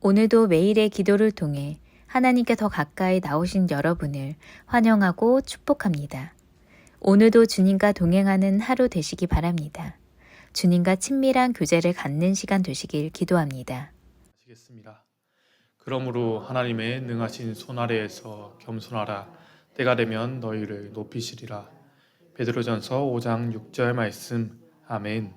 오늘도 매일의 기도를 통해 하나님께 더 가까이 나오신 여러분을 환영하고 축복합니다. 오늘도 주님과 동행하는 하루 되시기 바랍니다. 주님과 친밀한 교제를 갖는 시간 되시길 기도합니다. 하시겠습니다. 그러므로 하나님의 능하신 손 아래에서 겸손하라. 때가 되면 너희를 높이시리라. 베드로전서 5장 6절 말씀. 아멘.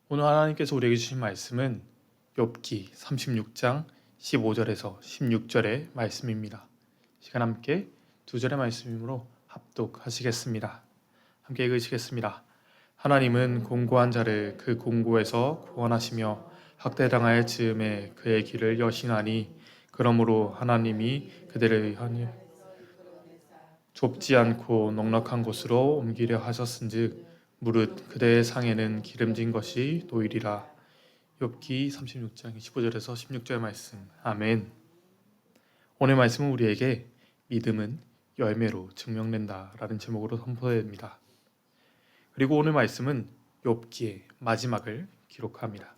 오늘 하나님께서 우리에게 주신 말씀은 욥기 36장 15절에서 16절의 말씀입니다. 시간 함께 두 절의 말씀이므로 합독하시겠습니다. 함께 읽으시겠습니다. 하나님은 공고한 자를 그 공고에서 구원하시며 학대당할 즈음에 그의 길을 여시나니 그러므로 하나님이 그들을 좁지 않고 넉넉한 곳으로 옮기려 하셨은즉 무릇 그대의 상에는 기름진 것이 놓이리라. 욥기 36장 15절에서 16절 말씀. 아멘. 오늘 말씀은 우리에게 믿음은 열매로 증명된다 라는 제목으로 선포됩니다. 그리고 오늘 말씀은 욥기의 마지막을 기록합니다.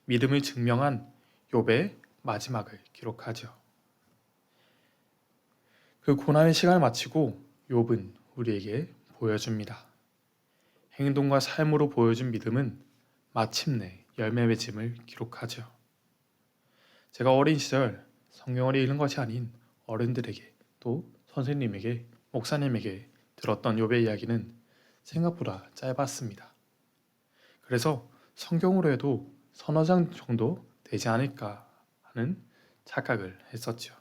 믿음을 증명한 욥의 마지막을 기록하죠. 그 고난의 시간을 마치고 욥은 우리에게 보여줍니다. 행동과 삶으로 보여준 믿음은 마침내 열매 맺음을 기록하죠. 제가 어린 시절 성경을 읽는 것이 아닌 어른들에게 또 선생님에게 목사님에게 들었던 욥의 이야기는 생각보다 짧았습니다. 그래서 성경으로 해도 서너 장 정도 되지 않을까 하는 착각을 했었죠.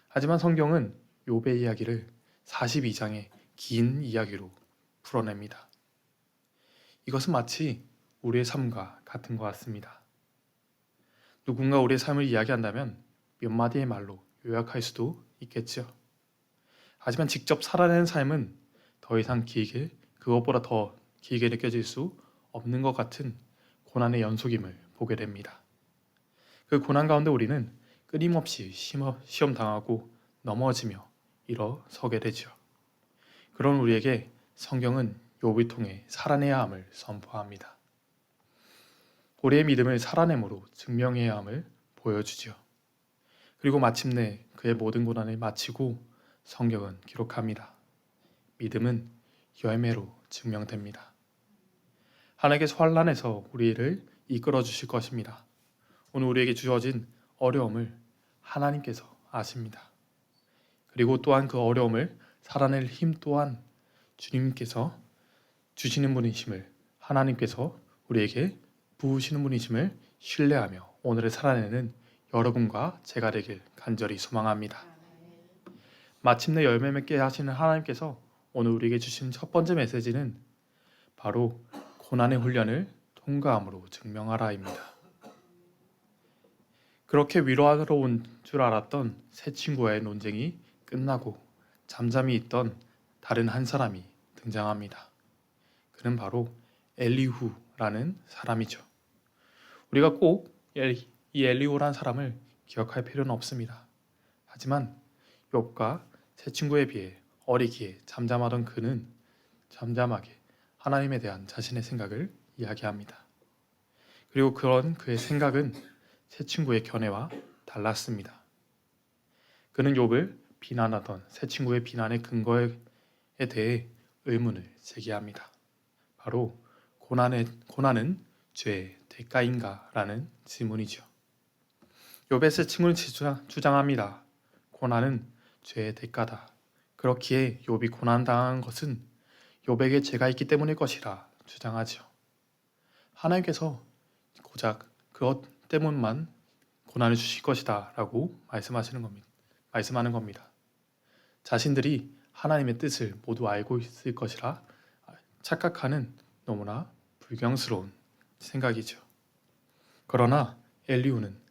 하지만 성경은 욥의 이야기를 42장의 긴 이야기로 풀어냅니다. 이것은 마치 우리의 삶과 같은 것 같습니다. 누군가 우리의 삶을 이야기한다면 몇 마디의 말로 요약할 수도 있겠죠. 하지만 직접 살아내는 삶은 더 이상 길게, 그것보다 더 길게 느껴질 수 없는 것 같은 고난의 연속임을 보게 됩니다. 그 고난 가운데 우리는 끊임없이 시험당하고 넘어지며 일어서게 되죠. 그런 우리에게 성경은 욥을 통해 살아내야 함을 선포합니다. 우리의 믿음을 살아냄으로 증명해야 함을 보여주죠. 그리고 마침내 그의 모든 고난을 마치고 성경은 기록합니다. 믿음은 열매로 증명됩니다. 하나님께서 환난에서 우리를 이끌어 주실 것입니다. 오늘 우리에게 주어진 어려움을 하나님께서 아십니다. 그리고 또한 그 어려움을 살아낼 힘 또한 주님께서 주시는 분이심을, 하나님께서 우리에게 부으시는 분이심을 신뢰하며 오늘을 살아내는 여러분과 제가 되길 간절히 소망합니다. 마침내 열매 맺게 하시는 하나님께서 오늘 우리에게 주신 첫 번째 메시지는 바로 고난의 훈련을 통과함으로 증명하라입니다. 그렇게 위로하러 온 줄 알았던 새 친구와의 논쟁이 끝나고 잠잠히 있던 다른 한 사람이 등장합니다. 그는 바로 엘리후라는 사람이죠. 우리가 꼭 이 엘리후라는 사람을 기억할 필요는 없습니다. 하지만 욥과 새 친구에 비해 어리기에 잠잠하던 그는 잠잠하게 하나님에 대한 자신의 생각을 이야기합니다. 그리고 그런 그의 생각은 새 친구의 견해와 달랐습니다. 그는 욥을 비난하던 새 친구의 비난의 근거에 대해 의문을 제기합니다. 바로 고난은 죄의 대가인가? 라는 질문이죠. 욥의 새 친구는 주장합니다. 고난은 죄의 대가다. 그렇기에 욥이 고난당한 것은 욥에게 죄가 있기 때문일 것이라 주장하죠. 하나님께서 고작 그것 때문만 고난을 주실 것이다 라고 말씀하는 겁니다. 자신들이 하나님의 뜻을 모두 알고 있을 것이라 착각하는 너무나 불경스러운 생각이죠. 그러나 엘리후는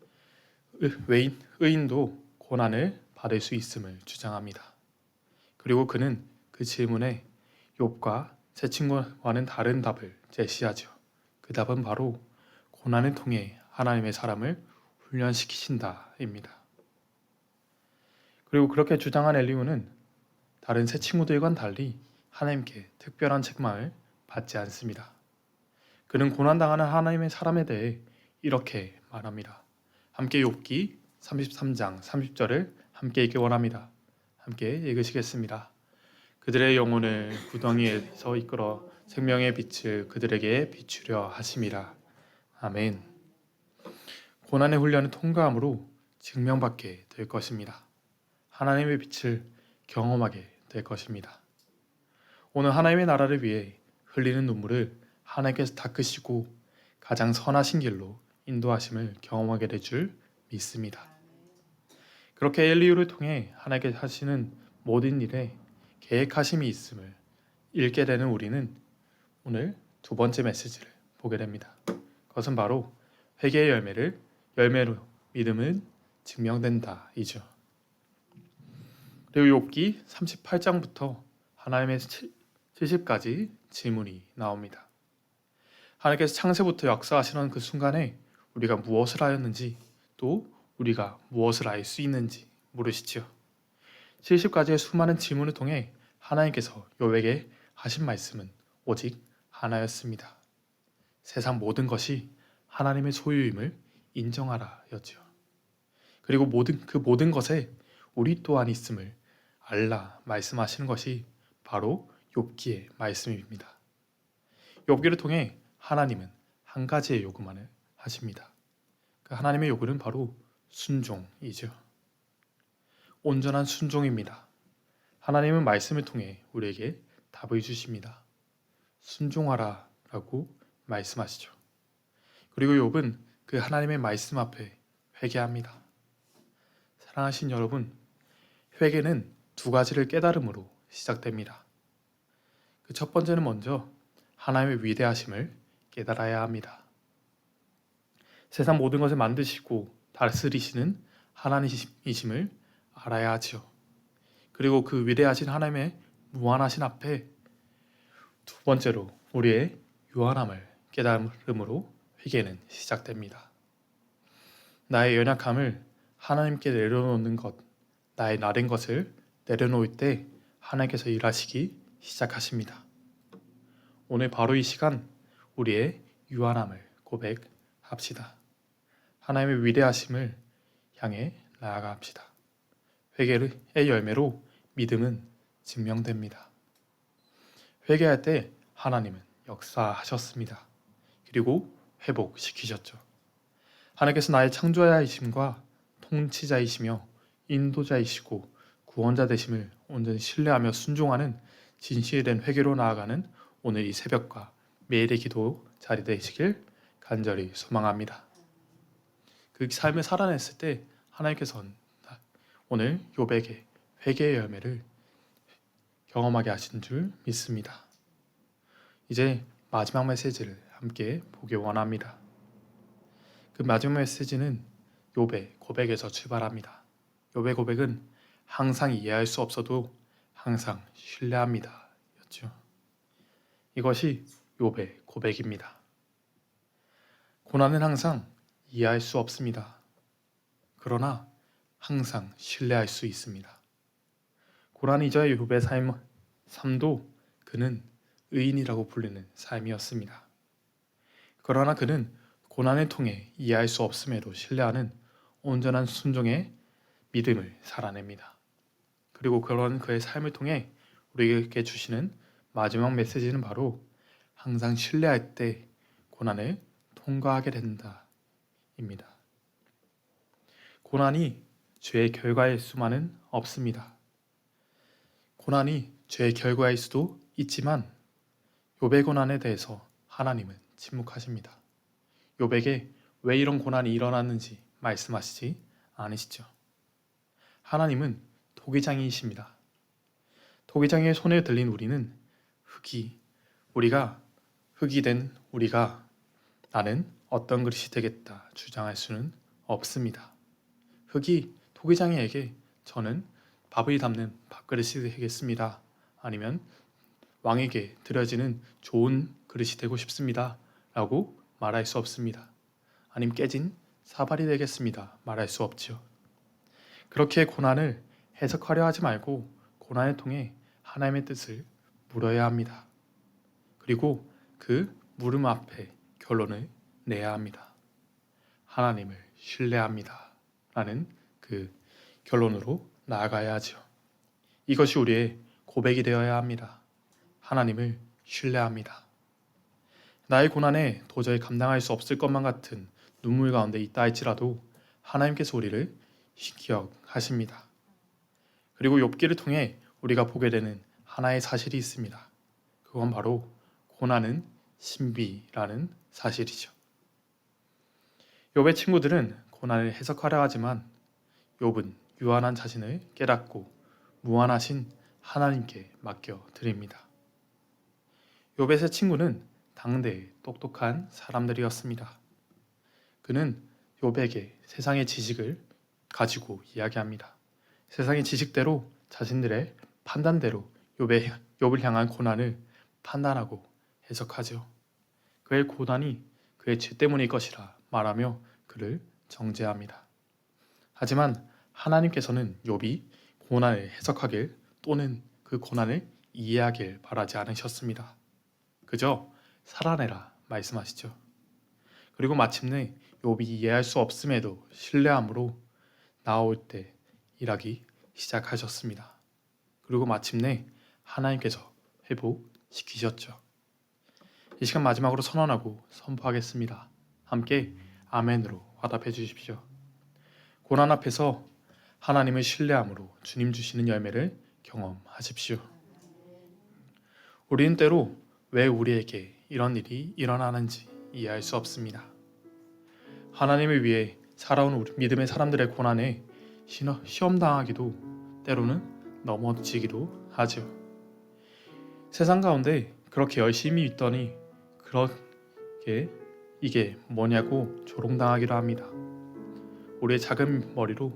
의인도 고난을 받을 수 있음을 주장합니다. 그리고 그는 그 질문에 욥과 새 친구와는 다른 답을 제시하죠. 그 답은 바로 고난을 통해 하나님의 사람을 훈련시키신다입니다. 그리고 그렇게 주장한 엘리후는 다른 새 친구들과는 달리 하나님께 특별한 책망을 받지 않습니다. 그는 고난당하는 하나님의 사람에 대해 이렇게 말합니다. 함께 욥기 33장 30절을 함께 읽기 원합니다. 함께 읽으시겠습니다. 그들의 영혼을 구덩이에서 이끌어 생명의 빛을 그들에게 비추려 하심이라. 아멘. 고난의 훈련을 통과함으로 증명받게 될 것입니다. 하나님의 빛을 경험하게 될 것입니다. 오늘 하나님의 나라를 위해 흘리는 눈물을 하나님께서 닦으시고 가장 선하신 길로 인도하심을 경험하게 될 줄 믿습니다. 그렇게 엘리후를 통해 하나님께서 하시는 모든 일에 계획하심이 있음을 읽게 되는 우리는 오늘 두 번째 메시지를 보게 됩니다. 그것은 바로 회개의 열매로 믿음은 증명된다 이죠. 그리고 욥기 38장부터 하나님의 70까지 질문이 나옵니다. 하나님께서 창세부터 역사하시는 그 순간에 우리가 무엇을 하였는지 또 우리가 무엇을 알 수 있는지 물으시지요. 70가지의 수많은 질문을 통해 하나님께서 욥에게 하신 말씀은 오직 하나였습니다. 세상 모든 것이 하나님의 소유임을 인정하라 였지요. 그리고 그 모든 것에 우리 또한 있음을 알라 말씀하시는 것이 바로 욥기의 말씀입니다. 욥기를 통해 하나님은 한 가지의 요구만을 하십니다. 그 하나님의 요구는 바로 순종이죠. 온전한 순종입니다. 하나님은 말씀을 통해 우리에게 답을 주십니다. 순종하라 라고 말씀하시죠. 그리고 욥은 그 하나님의 말씀 앞에 회개합니다. 사랑하신 여러분, 회개는 두 가지를 깨달음으로 시작됩니다. 그 첫 번째는 먼저 하나님의 위대하심을 깨달아야 합니다. 세상 모든 것을 만드시고 다스리시는 하나님이심을 알아야 하지요. 그리고 그 위대하신 하나님의 무한하신 앞에 두 번째로 우리의 유한함을 깨달음으로 회개는 시작됩니다. 나의 연약함을 하나님께 내려놓는 것, 나의 나른 것을 내려놓을 때 하나님께서 일하시기 시작하십니다. 오늘 바로 이 시간 우리의 유한함을 고백합시다. 하나님의 위대하심을 향해 나아갑시다. 회개의 열매로 믿음은 증명됩니다. 회개할 때 하나님은 역사하셨습니다. 그리고 회복시키셨죠. 하나님께서 나의 창조자이심과 통치자이시며 인도자이시고 구원자 되심을 온전히 신뢰하며 순종하는 진실된 회개로 나아가는 오늘 이 새벽과 매일의 기도 자리 되시길 간절히 소망합니다. 그 삶을 살아냈을 때 하나님께서는 오늘 욥에게 회개의 열매를 경험하게 하신 줄 믿습니다. 이제 마지막 메시지를 함께 보기 원합니다. 그 마지막 메시지는 욥의 고백에서 출발합니다. 욥의 고백은 항상 이해할 수 없어도 항상 신뢰합니다 였죠. 이것이 욥의 고백입니다. 고난은 항상 이해할 수 없습니다. 그러나 항상 신뢰할 수 있습니다. 고난 이전의 욥의 삶도 그는 의인이라고 불리는 삶이었습니다. 그러나 그는 고난을 통해 이해할 수 없음에도 신뢰하는 온전한 순종의 믿음을 살아냅니다. 그리고 그런 그의 삶을 통해 우리에게 주시는 마지막 메시지는 바로 항상 신뢰할 때 고난을 통과하게 된다입니다. 고난이 죄의 결과일 수만은 없습니다. 고난이 죄의 결과일 수도 있지만 욥의 고난에 대해서 하나님은 침묵하십니다. 욥에게 왜 이런 고난이 일어났는지 말씀하시지 않으시죠. 하나님은 토기장이십니다. 토기장의 손에 들린 우리는 흙이 된 우리가 나는 어떤 그릇이 되겠다 주장할 수는 없습니다. 흙이 토기장이에게 저는 밥을 담는 밥그릇이 되겠습니다. 아니면 왕에게 드려지는 좋은 그릇이 되고 싶습니다. 라고 말할 수 없습니다. 아니면 깨진 사발이 되겠습니다. 말할 수 없죠. 그렇게 고난을 해석하려 하지 말고 고난을 통해 하나님의 뜻을 물어야 합니다. 그리고 그 물음 앞에 결론을 내야 합니다. 하나님을 신뢰합니다. 라는 그 결론으로 나아가야 하죠. 이것이 우리의 고백이 되어야 합니다. 하나님을 신뢰합니다. 나의 고난에 도저히 감당할 수 없을 것만 같은 눈물 가운데 있다 할지라도 하나님께서 우리를 기억하십니다. 그리고 욥기를 통해 우리가 보게 되는 하나의 사실이 있습니다. 그건 바로 고난은 신비라는 사실이죠. 욥의 친구들은 고난을 해석하려 하지만 욥은 유한한 자신을 깨닫고 무한하신 하나님께 맡겨 드립니다. 욥의 세 친구는 당대의 똑똑한 사람들이었습니다. 그는 욥에게 세상의 지식을 가지고 이야기합니다. 세상의 지식대로 자신들의 판단대로 욥을 향한 고난을 판단하고 해석하죠. 그의 고난이 그의 죄 때문일 것이라 말하며 그를 정죄합니다. 하지만 하나님께서는 욥이 고난을 해석하길 또는 그 고난을 이해하길 바라지 않으셨습니다. 그저 살아내라 말씀하시죠. 그리고 마침내 욥이 이해할 수 없음에도 신뢰함으로 나올 때 일하기 시작하셨습니다. 그리고 마침내 하나님께서 회복시키셨죠. 이 시간 마지막으로 선언하고 선포하겠습니다. 함께 아멘으로 화답해 주십시오. 고난 앞에서 하나님을 신뢰함으로 주님 주시는 열매를 경험하십시오. 우리는 때로 왜 우리에게 이런 일이 일어나는지 이해할 수 없습니다. 하나님을 위해 살아온 믿음의 사람들의 고난에 시험당하기도 때로는 넘어지기도 하죠. 세상 가운데 그렇게 열심히 있더니 그렇게 이게 뭐냐고 조롱당하기도 합니다. 우리의 작은 머리로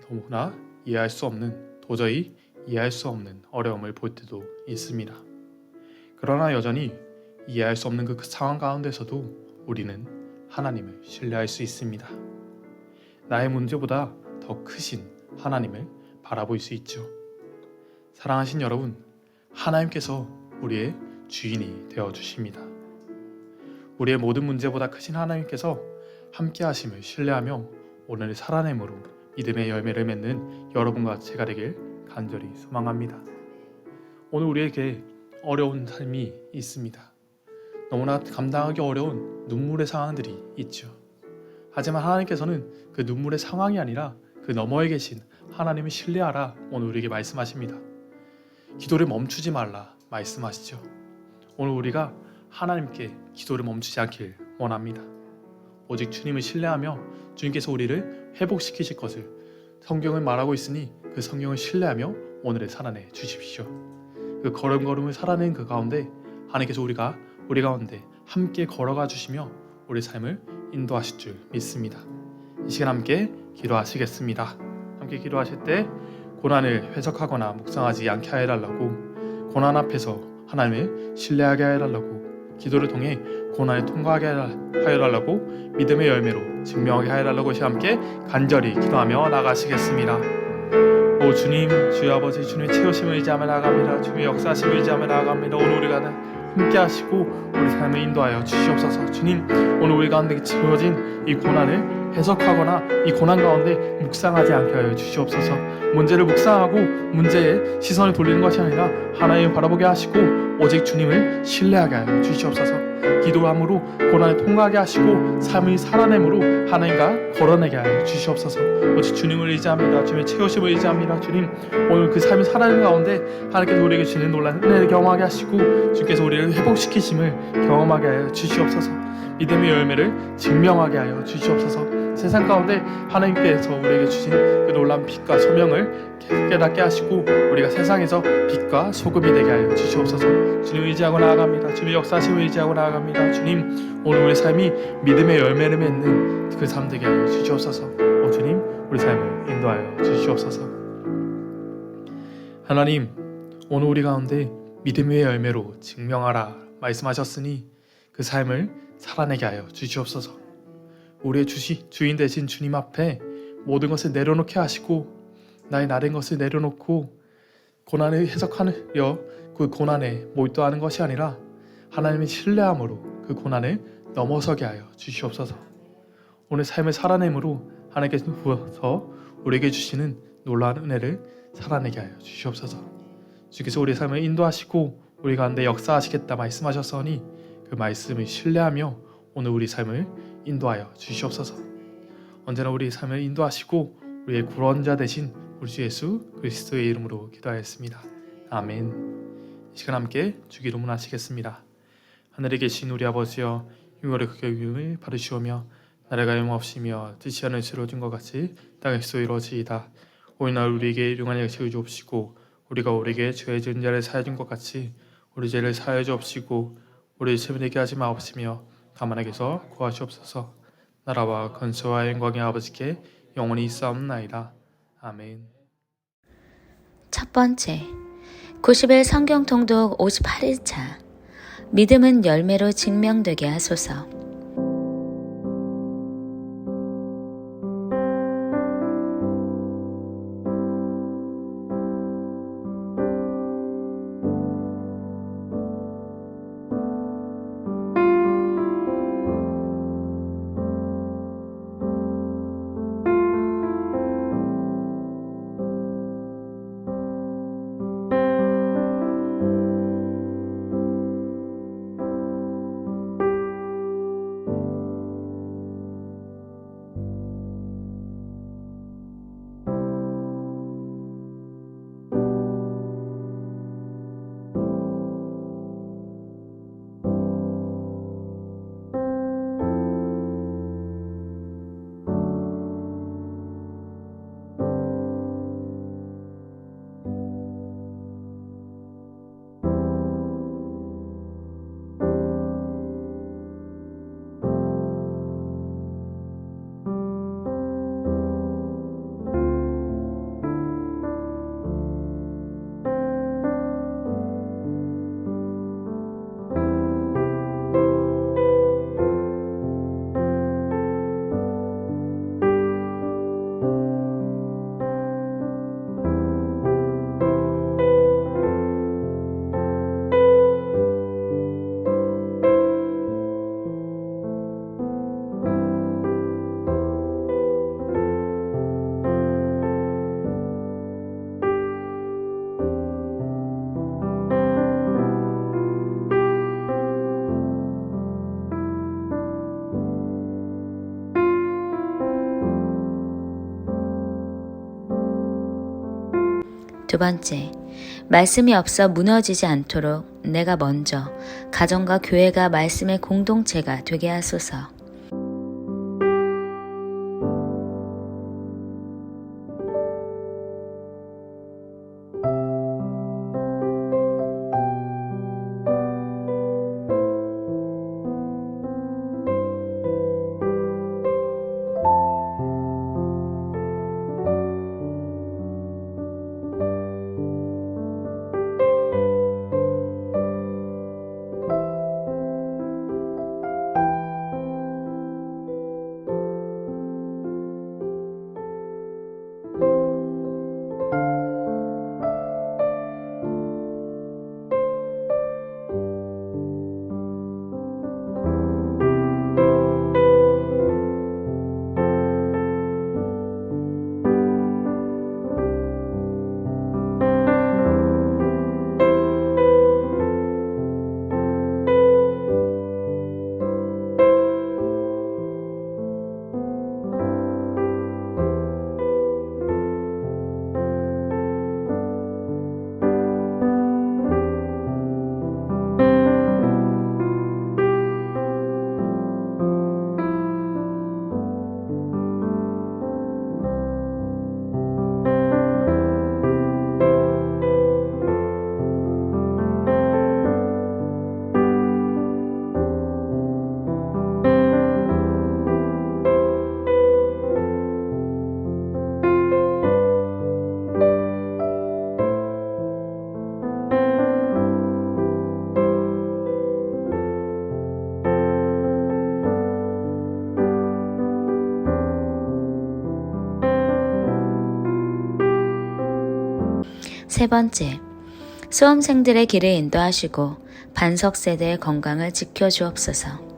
너무나 이해할 수 없는, 도저히 이해할 수 없는 어려움을 볼 때도 있습니다. 그러나 여전히 이해할 수 없는 그 상황 가운데서도 우리는 하나님을 신뢰할 수 있습니다. 나의 문제보다 더 크신 하나님을 바라볼 수 있죠. 사랑하신 여러분, 하나님께서 우리의 주인이 되어주십니다. 우리의 모든 문제보다 크신 하나님께서 함께 하심을 신뢰하며 오늘을 살아내므로 믿음의 열매를 맺는 여러분과 제가 되길 간절히 소망합니다. 오늘 우리에게 어려운 삶이 있습니다. 너무나 감당하기 어려운 눈물의 상황들이 있죠. 하지만 하나님께서는 그 눈물의 상황이 아니라 그 너머에 계신 하나님을 신뢰하라 오늘 우리에게 말씀하십니다. 기도를 멈추지 말라 말씀하시죠. 오늘 우리가 하나님께 기도를 멈추지 않길 원합니다. 오직 주님을 신뢰하며 주님께서 우리를 회복시키실 것을 성경을 말하고 있으니 그 성경을 신뢰하며 오늘을 살아내 주십시오. 그 걸음걸음을 살아낸 그 가운데 하나님께서 우리 가운데 함께 걸어가 주시며 우리 삶을 인도하실 줄 믿습니다. 이 시간 함께 기도하시겠습니다. 함께 기도하실 때 고난을 회석하거나 묵상하지 않게 해달라고, 고난 앞에서 하나님을 신뢰하게 해달라고, 기도를 통해 고난을 통과하게 하여달라고, 믿음의 열매로 증명하게 하여달라고 함께 간절히 기도하며 나가시겠습니다. 오 주님, 주여 아버지, 주님의 채우심을 의지하며 나아갑니다. 주님의 역사심을 의지하며 나아갑니다. 오늘 우리가 함께 하시고 우리 삶을 인도하여 주시옵소서. 주님, 오늘 우리 가운데 주어진 이 고난을 해석하거나 이 고난 가운데 묵상하지 않게 하여 주시옵소서. 문제를 묵상하고 문제에 시선을 돌리는 것이 아니라 하나님을 바라보게 하시고 오직 주님을 신뢰하게 하여 주시옵소서. 기도함으로 고난을 통과하게 하시고 삶을 살아내므로 하나님과 걸어내게 하여 주시옵소서. 오직 주님을 의지합니다. 주님의 채우심을 의지합니다. 주님, 오늘 그 삶을 살아내는 가운데 하나님께서 우리에게 주는 놀라운 은혜를 경험하게 하시고 주께서 우리를 회복시키심을 경험하게 하여 주시옵소서. 믿음의 열매를 증명하게 하여 주시옵소서. 세상 가운데 하나님께서 우리에게 주신 그 놀라운 빛과 소명을 깨닫게 하시고 우리가 세상에서 빛과 소금이 되게 하여 주시옵소서. 주님 의지하고 나아갑니다. 주님의 역사심을 의지하고 나아갑니다. 주님, 오늘 우리 삶이 믿음의 열매를 맺는 그 삶 되게 하여 주시옵소서. 오 주님, 우리 삶을 인도하여 주시옵소서. 하나님, 오늘 우리 가운데 믿음의 열매로 증명하라 말씀하셨으니 그 삶을 살아내게 하여 주시옵소서. 우리의 주인 되신 주님 앞에 모든 것을 내려놓게 하시고 나의 나된 것을 내려놓고 고난을 해석하려 그 고난에 몰두하는 것이 아니라 하나님의 신뢰함으로 그 고난을 넘어서게 하여 주시옵소서. 오늘 삶을 살아내므로 하나님께서 부어서 우리에게 주시는 놀라운 은혜를 살아내게 하여 주시옵소서. 주께서 우리 삶을 인도하시고 우리 가운데 역사하시겠다 말씀하셨으니 그 말씀을 신뢰하며 오늘 우리 삶을 인도하여 주시옵소서. 언제나 우리 삶을 인도하시고 우리의 구원자 되신 우리 주 예수 그리스도의 이름으로 기도하였습니다. 아멘. 이 시간 함께 주기 도문하시겠습니다. 하늘에 계신 우리 아버지여, 영원의 그 교육을 받으시오며 나라가 영없으며 뜻이 하늘에 이루어진 것 같이 땅에서 이루어지이다. 오늘날 우리에게 일용할 양식을 주옵시고 우리가 우리에게 죄 지은 자를 사하여 준 것 같이 우리 죄를 사하여 주옵시고 우리 시험에 하지 마옵시며 다만 에게서 구하시옵소서. 나라와 권세와 영광의 아버지께 영원히 있사옵나이다. 아멘. 첫 번째, 90일 성경 통독 58일차. 믿음은 열매로 증명되게 하소서. 두 번째, 말씀이 없어 무너지지 않도록 내가 먼저 가정과 교회가 말씀의 공동체가 되게 하소서. 세 번째, 수험생들의 길을 인도하시고 반석 세대의 건강을 지켜주옵소서.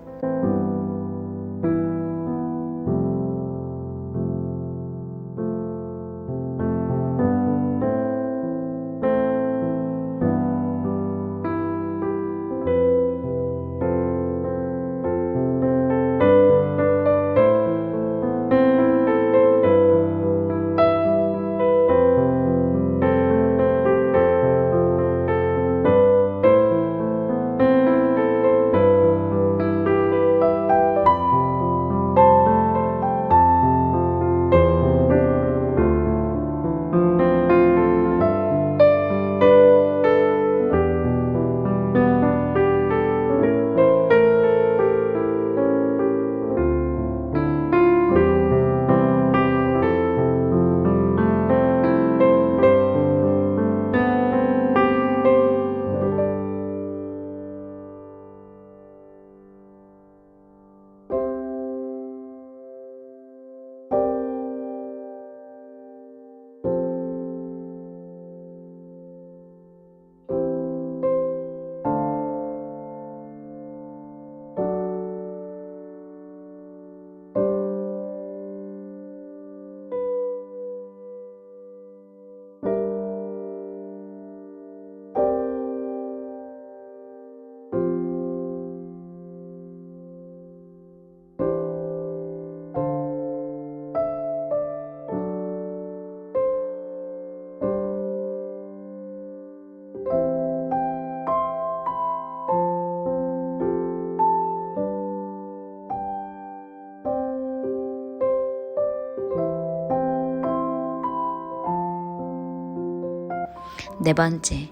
4번째,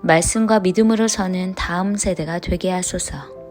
말씀과 믿음으로 서는 다음 세대가 되게 하소서.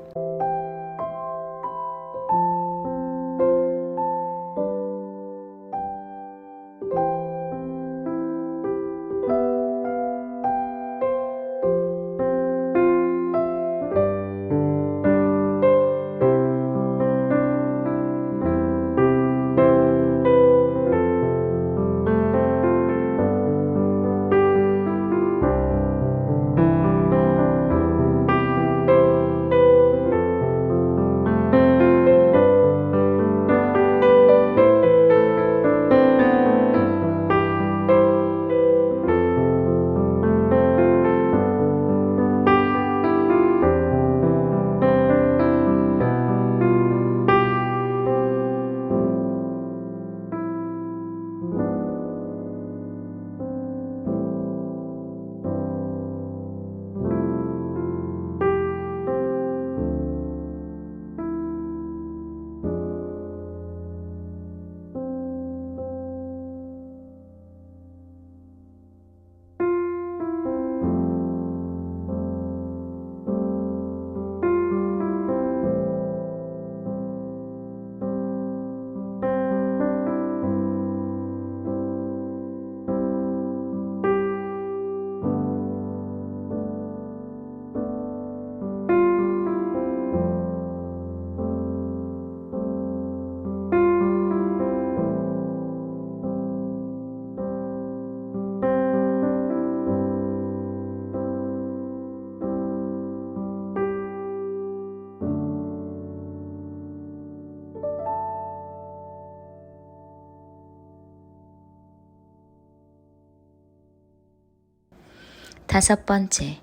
다섯 번째,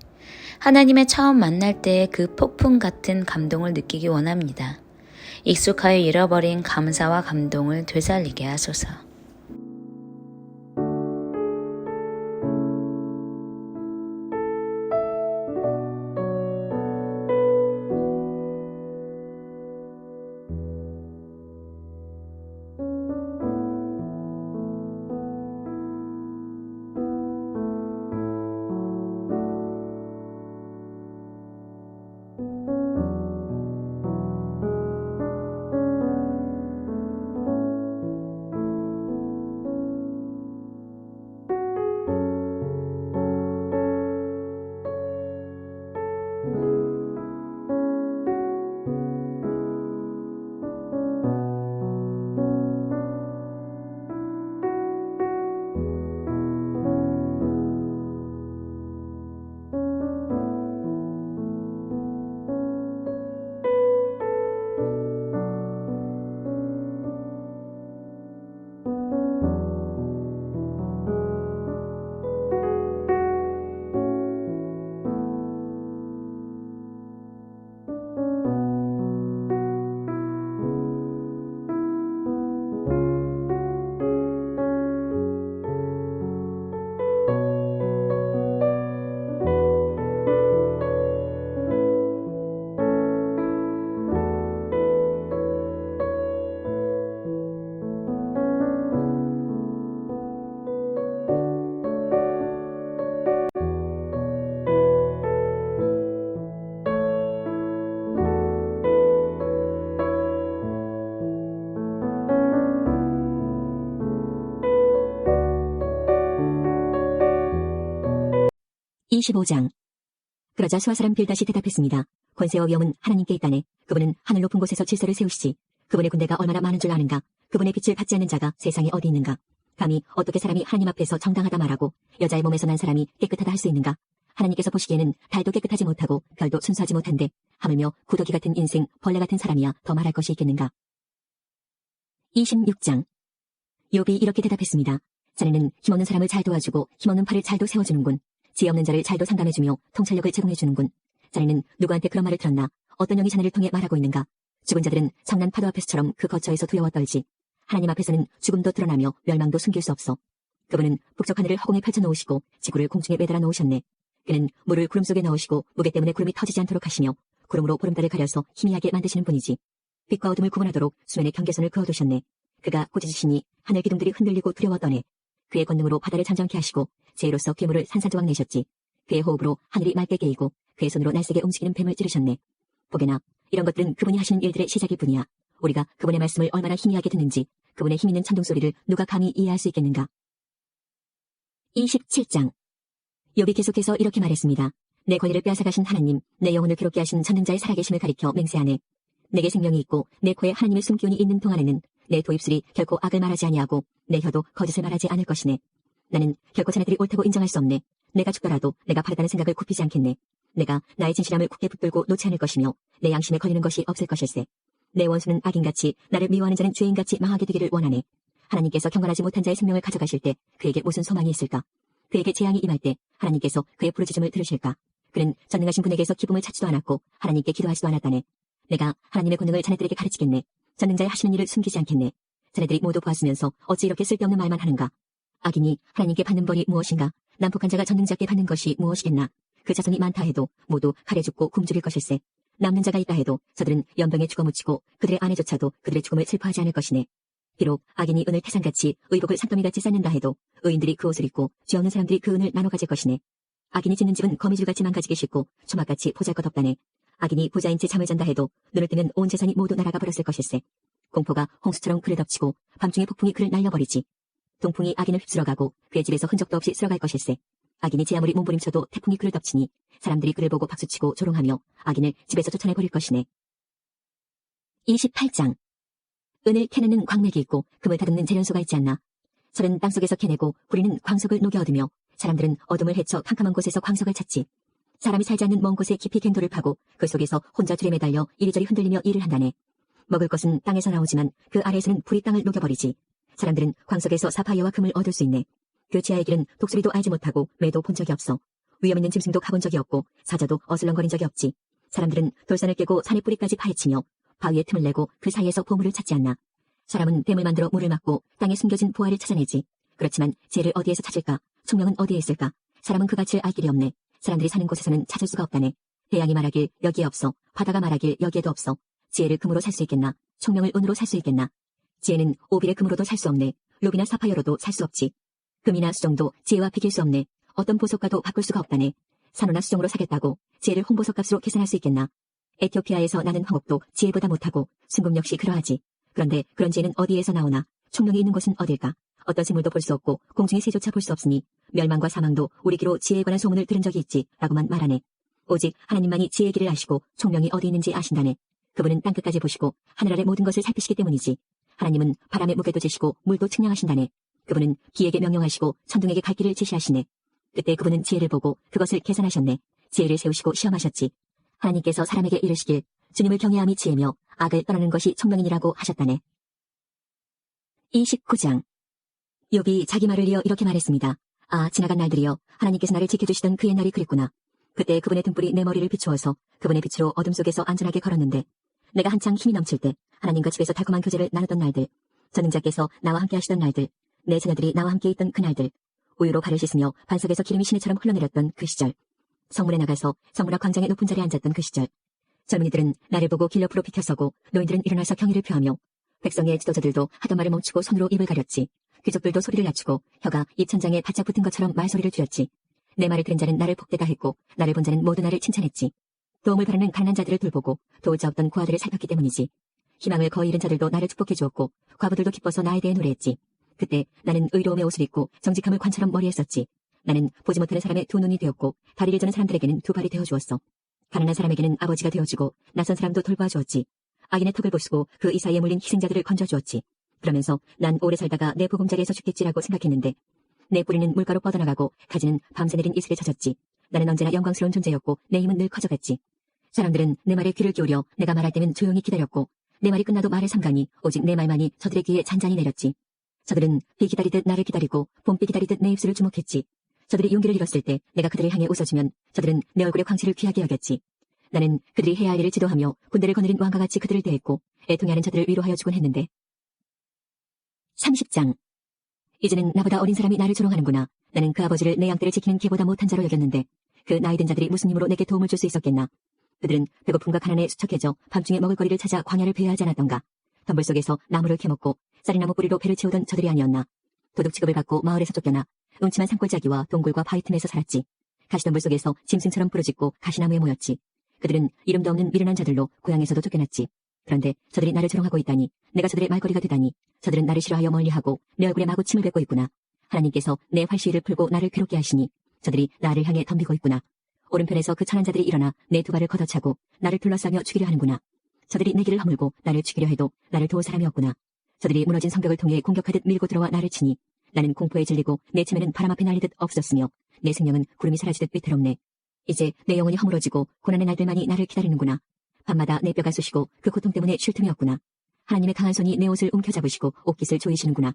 하나님의 처음 만날 때의 그 폭풍 같은 감동을 느끼기 원합니다. 익숙하여 잃어버린 감사와 감동을 되살리게 하소서. 25장. 그러자 수아사람 빌닷이 대답했습니다. 권세와 위엄은 하나님께 있다네. 그분은 하늘 높은 곳에서 질서를 세우시지. 그분의 군대가 얼마나 많은 줄 아는가. 그분의 빛을 받지 않는 자가 세상에 어디 있는가. 감히 어떻게 사람이 하나님 앞에서 정당하다 말하고 여자의 몸에서 난 사람이 깨끗하다 할 수 있는가. 하나님께서 보시기에는 달도 깨끗하지 못하고 별도 순수하지 못한데 하물며 구더기 같은 인생 벌레 같은 사람이야 더 말할 것이 있겠는가. 26장. 욥이 이렇게 대답했습니다. 자네는 힘없는 사람을 잘 도와주고 힘없는 팔을 잘도 세워주는군. 지혜 없는 자를 잘도 상담해주며 통찰력을 제공해주는군. 자네는 누구한테 그런 말을 들었나? 어떤 영이 자네를 통해 말하고 있는가? 죽은 자들은 성난 파도 앞에서처럼 그 거처에서 두려워 떨지. 하나님 앞에서는 죽음도 드러나며 멸망도 숨길 수 없어. 그분은 북쪽 하늘을 허공에 펼쳐놓으시고 지구를 공중에 매달아 놓으셨네. 그는 물을 구름 속에 넣으시고 무게 때문에 구름이 터지지 않도록 하시며 구름으로 보름달을 가려서 희미하게 만드시는 분이지. 빛과 어둠을 구분하도록 수면에 경계선을 그어두셨네. 그가 꾸짖으시니 하늘 기둥들이 흔들리고 두려워 떠네. 그의 권능으로 바다를 잠잠케 하시고 제로서 괴물을 산산조각 내셨지. 그의 호흡으로 하늘이 맑게 개이고 그의 손으로 날쌔게 움직이는 뱀을 찌르셨네. 보게나 이런 것들은 그분이 하시는 일들의 시작일 뿐이야. 우리가 그분의 말씀을 얼마나 희미하게 듣는지 그분의 힘있는 천둥소리를 누가 감히 이해할 수 있겠는가. 27장. 욥이 계속해서 이렇게 말했습니다. 내 권리를 빼앗아가신 하나님, 내 영혼을 괴롭게 하신 전능자의 살아계심을 가리켜 맹세하네. 내게 생명이 있고 내 코에 하나님의 숨기운이 있는 동안에는 내 도입술이 결코 악을 말하지 아니하고 내 혀도 거짓을 말하지 않을 것이네. 나는 결코 자네들이 옳다고 인정할 수 없네. 내가 죽더라도 내가 바르다는 생각을 굽히지 않겠네. 내가 나의 진실함을 굳게 붙들고 놓지 않을 것이며 내 양심에 걸리는 것이 없을 것일세. 내 원수는 악인같이 나를 미워하는 자는 죄인같이 망하게 되기를 원하네. 하나님께서 경건하지 못한 자의 생명을 가져가실 때 그에게 무슨 소망이 있을까? 그에게 재앙이 임할 때 하나님께서 그의 부르짖음을 들으실까? 그는 전능하신 분에게서 기쁨을 찾지도 않았고 하나님께 기도하지도 않았다네. 내가 하나님의 권능을 자네들에게 가르치겠네. 전능자의 하시는 일을 숨기지 않겠네. 자네들이 모두 보았으면서 어찌 이렇게 쓸데없는 말만 하는가? 악인이 하나님께 받는 벌이 무엇인가? 난폭한 자가 전능자께 받는 것이 무엇이겠나? 그 자손이 많다 해도 모두 칼에 죽고 굶주릴 것일세. 남는 자가 있다 해도 저들은 연병에 죽어묻히고 그들의 아내조차도 그들의 죽음을 슬퍼하지 않을 것이네. 비록 악인이 은을 태산같이 의복을 산더미같이 쌓는다 해도 의인들이 그 옷을 입고 죄 없는 사람들이 그 은을 나눠 가질 것이네. 악인이 짓는 집은 거미줄같이 망가지기 쉽고 초막같이 보잘것없다네. 악인이 부자인 채 잠을 잔다 해도 눈을 뜨면 온 재산이 모두 날아가 버렸을 것일세. 공포가 홍수처럼 그를 덮치고 밤중에 폭풍이 그를 날려버리지. 동풍이 악인을 휩쓸어가고 그의 집에서 흔적도 없이 쓸어갈 것일세. 악인이 제 아무리 몸부림쳐도 태풍이 그를 덮치니 사람들이 그를 보고 박수치고 조롱하며 악인을 집에서 쫓아내버릴 것이네. 28장. 은을 캐내는 광맥이 있고 금을 다듬는 재련소가 있지 않나. 설은 땅속에서 캐내고 구리는 광석을 녹여 얻으며 사람들은 어둠을 헤쳐 캄캄한 곳에서 광석을 찾지. 사람이 살지 않는 먼 곳에 깊이 갱도를 파고 그 속에서 혼자 줄에 매달려 이리저리 흔들리며 일을 한다네. 먹을 것은 땅에서 나오지만 그 아래에서는 불이 땅을 녹여버리지. 사람들은 광석에서 사파이어와 금을 얻을 수 있네. 그 지하의 길은 독수리도 알지 못하고 매도 본 적이 없어. 위험 있는 짐승도 가본 적이 없고 사자도 어슬렁거린 적이 없지. 사람들은 돌산을 깨고 산의 뿌리까지 파헤치며 바위에 틈을 내고 그 사이에서 보물을 찾지 않나. 사람은 댐을 만들어 물을 막고 땅에 숨겨진 보화를 찾아내지. 그렇지만 지혜를 어디에서 찾을까? 총명은 어디에 있을까? 사람은 그 가치를 알 길이 없네. 사람들이 사는 곳에서는 찾을 수가 없다네. 태양이 말하길 여기에 없어. 바다가 말하길 여기에도 없어. 지혜를 금으로 살 수 있겠나? 총명을 은으로 살 수 있겠나? 지혜는 오빌의 금으로도 살 수 없네. 로비나 사파이어로도 살 수 없지. 금이나 수정도 지혜와 비길 수 없네. 어떤 보석과도 바꿀 수가 없다네. 산호나 수정으로 사겠다고 지혜를 홍보석값으로 계산할 수 있겠나? 에티오피아에서 나는 황옥도 지혜보다 못하고 순금 역시 그러하지. 그런데 그런 지혜는 어디에서 나오나? 총명이 있는 곳은 어딜까? 어떤 생물도 볼 수 없고 공중의 새조차 볼 수 없으니 멸망과 사망도 우리 귀로 지혜에 관한 소문을 들은 적이 있지 라고만 말하네. 오직 하나님만이 지혜의 길을 아시고 총명이 어디 있는지 아신다네. 그분은 땅끝까지 보시고 하늘 아래 모든 것을 살피시기 때문이지. 하나님은 바람의 무게도 재시고 물도 측량하신다네. 그분은 비에게 명령하시고 천둥에게 갈 길을 제시하시네. 그때 그분은 지혜를 보고 그것을 계산하셨네. 지혜를 세우시고 시험하셨지. 하나님께서 사람에게 이르시길 주님을 경외함이 지혜며 악을 떠나는 것이 총명이니라고 하셨다네. 29장. 욥이 자기 말을 이어 이렇게 말했습니다. 아, 지나간 날들이여. 하나님께서 나를 지켜주시던 그 옛날이 그립구나. 그때 그분의 등불이 내 머리를 비추어서 그분의 빛으로 어둠 속에서 안전하게 걸었는데 내가 한창 힘이 넘칠 때 하나님과 집에서 달콤한 교제를 나누던 날들, 전능자께서 나와 함께 하시던 날들, 내 자녀들이 나와 함께 있던 그 날들, 우유로 발을 씻으며 반석에서 기름이 시내처럼 흘러내렸던 그 시절, 성문에 나가서 성문 앞 광장의 높은 자리에 앉았던 그 시절, 젊은이들은 나를 보고 길 옆으로 비켜서고 노인들은 일어나서 경의를 표하며 백성의 지도자들도 하던 말을 멈추고 손으로 입을 가렸지. 귀족들도 소리를 낮추고 혀가 입천장에 바짝 붙은 것처럼 말소리를 줄였지. 내 말을 들은 자는 나를 복되다 했고 나를 본 자는 모두 나를 칭찬했지. 도움을 바라는 가난한 자들을 돌보고 도울 자 없던 고아들을 살폈기 때문이지. 희망을 거의 잃은 자들도 나를 축복해 주었고 과부들도 기뻐서 나에 대해 노래했지. 그때 나는 의로움의 옷을 입고 정직함을 관처럼 머리에 썼지. 나는 보지 못하는 사람의 두 눈이 되었고 다리를 저는 사람들에게는 두 발이 되어주었어. 가난한 사람에게는 아버지가 되어주고 낯선 사람도 돌보아 주었지. 악인의 턱을 보시고 그 이 사이에 물린 희생자들을 건져주었지. 그러면서 난 오래 살다가 내 보금자리에서 죽겠지라고 생각했는데 내 뿌리는 물가로 뻗어나가고 가지는 밤새 내린 이슬에 젖었지. 나는 언제나 영광스러운 존재였고 내 힘은 늘 커져갔지. 사람들은 내 말에 귀를 기울여 내가 말할 때면 조용히 기다렸고 내 말이 끝나도 말을 삼가니 오직 내 말만이 저들의 귀에 잔잔히 내렸지. 저들은 비 기다리듯 나를 기다리고 봄비 기다리듯 내 입술을 주목했지. 저들이 용기를 잃었을 때 내가 그들을 향해 웃어주면 저들은 내 얼굴의 광채를 귀하게 여겼지. 나는 그들이 해야 할 일을 지도하며 군대를 거느린 왕과 같이 그들을 대했고 애통해하는 저들을 위로하여 주곤 했는데 30장. 이제는 나보다 어린 사람이 나를 조롱하는구나. 나는 그 아버지를 내 양떼를 지키는 개보다 못한 자로 여겼는데 그 나이든 자들이 무슨 힘으로 내게 도움을 줄 수 있었겠나. 그들은 배고픔과 가난에 수척해져 밤중에 먹을 거리를 찾아 광야를 배회하지 않았던가. 덤불 속에서 나무를 캐먹고 쌀이나무 뿌리로 배를 채우던 저들이 아니었나. 도둑 취급을 받고 마을에서 쫓겨나 음침한 산골짜기와 동굴과 바위 틈에서 살았지. 가시덤불 속에서 짐승처럼 부르짖고 가시나무에 모였지. 그들은 이름도 없는 미련한 자들로 고향에서도 쫓겨났지. 그런데 저들이 나를 조롱하고 있다니, 내가 저들의 말거리가 되다니, 저들은 나를 싫어하여 멀리하고 내 얼굴에 마구 침을 뱉고 있구나. 하나님께서 내 활시위를 풀고 나를 괴롭게 하시니 저들이 나를 향해 덤비고 있구나. 오른편에서 그 천한 자들이 일어나 내 두 발을 걷어차고 나를 둘러싸며 죽이려 하는구나. 저들이 내 길을 허물고 나를 죽이려 해도 나를 도울 사람이 없구나. 저들이 무너진 성벽을 통해 공격하듯 밀고 들어와 나를 치니 나는 공포에 질리고 내 체면은 바람 앞에 날리듯 없어졌으며 내 생명은 구름이 사라지듯 위태롭네. 이제 내 영혼이 허물어지고 고난의 날들만이 나를 기다리는구나. 밤마다 내 뼈가 쑤시고 그 고통 때문에 쉴 틈이 없구나. 하나님의 강한 손이 내 옷을 움켜잡으시고 옷깃을 조이시는구나.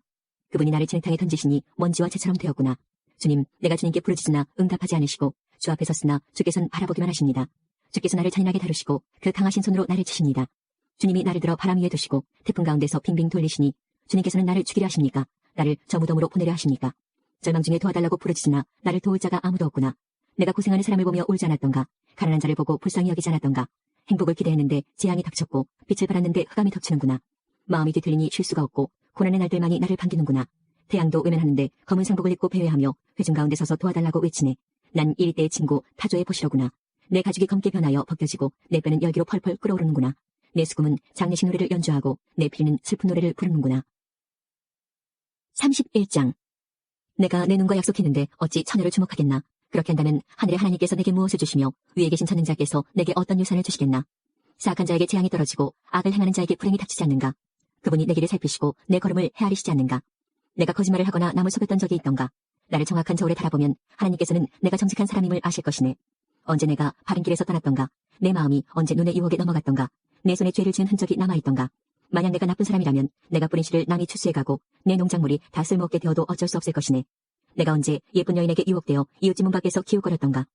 그분이 나를 진흙탕에 던지시니 먼지와 재처럼 되었구나. 주님, 내가 주님께 부르짖으나 응답하지 않으시고 주 앞에 섰으나 주께서는 바라보기만 하십니다. 주께서 나를 잔인하게 다루시고 그 강하신 손으로 나를 치십니다. 주님이 나를 들어 바람 위에 두시고 태풍 가운데서 빙빙 돌리시니 주님께서는 나를 죽이려 하십니까? 나를 저 무덤으로 보내려 하십니까? 절망 중에 도와달라고 부르짖으나 나를 도울 자가 아무도 없구나. 내가 고생하는 사람을 보며 울지 않았던가? 가난한 자를 보고 불쌍히 여기지 않았던가? 행복을 기대했는데 재앙이 닥쳤고 빛을 발았는데 흑암이 덮치는구나. 마음이 뒤틀리니 쉴 수가 없고 고난의 날들만이 나를 반기는구나. 태양도 외면하는데 검은 상복을 입고 배회하며 회중 가운데 서서 도와달라고 외치네. 난 이리 때의 친구 타조의 보시로구나. 내 가죽이 검게 변하여 벗겨지고 내 뼈는 열기로 펄펄 끓어오르는구나. 내 수금은 장례식 노래를 연주하고 내 피리는 슬픈 노래를 부르는구나. 31장. 내가 내 눈과 약속했는데 어찌 처녀를 주목하겠나. 그렇게 한다면 하늘의 하나님께서 내게 무엇을 주시며 위에 계신 전능자께서 내게 어떤 유산을 주시겠나. 사악한 자에게 재앙이 떨어지고 악을 행하는 자에게 불행이 닥치지 않는가. 그분이 내 길을 살피시고 내 걸음을 헤아리시지 않는가. 내가 거짓말을 하거나 남을 속였던 적이 있던가. 나를 정확한 저울에 달아보면 하나님께서는 내가 정직한 사람임을 아실 것이네. 언제 내가 바른 길에서 떠났던가. 내 마음이 언제 눈의 유혹에 넘어갔던가. 내 손에 죄를 지은 흔적이 남아있던가. 만약 내가 나쁜 사람이라면 내가 뿌린 씨를 남이 추수해가고 내 농작물이 다 쓸모없게 되어도 어쩔 수 없을 것이네. 내가 언제 예쁜 여인에게 유혹되어 이웃집 문 밖에서 기웃거렸던가.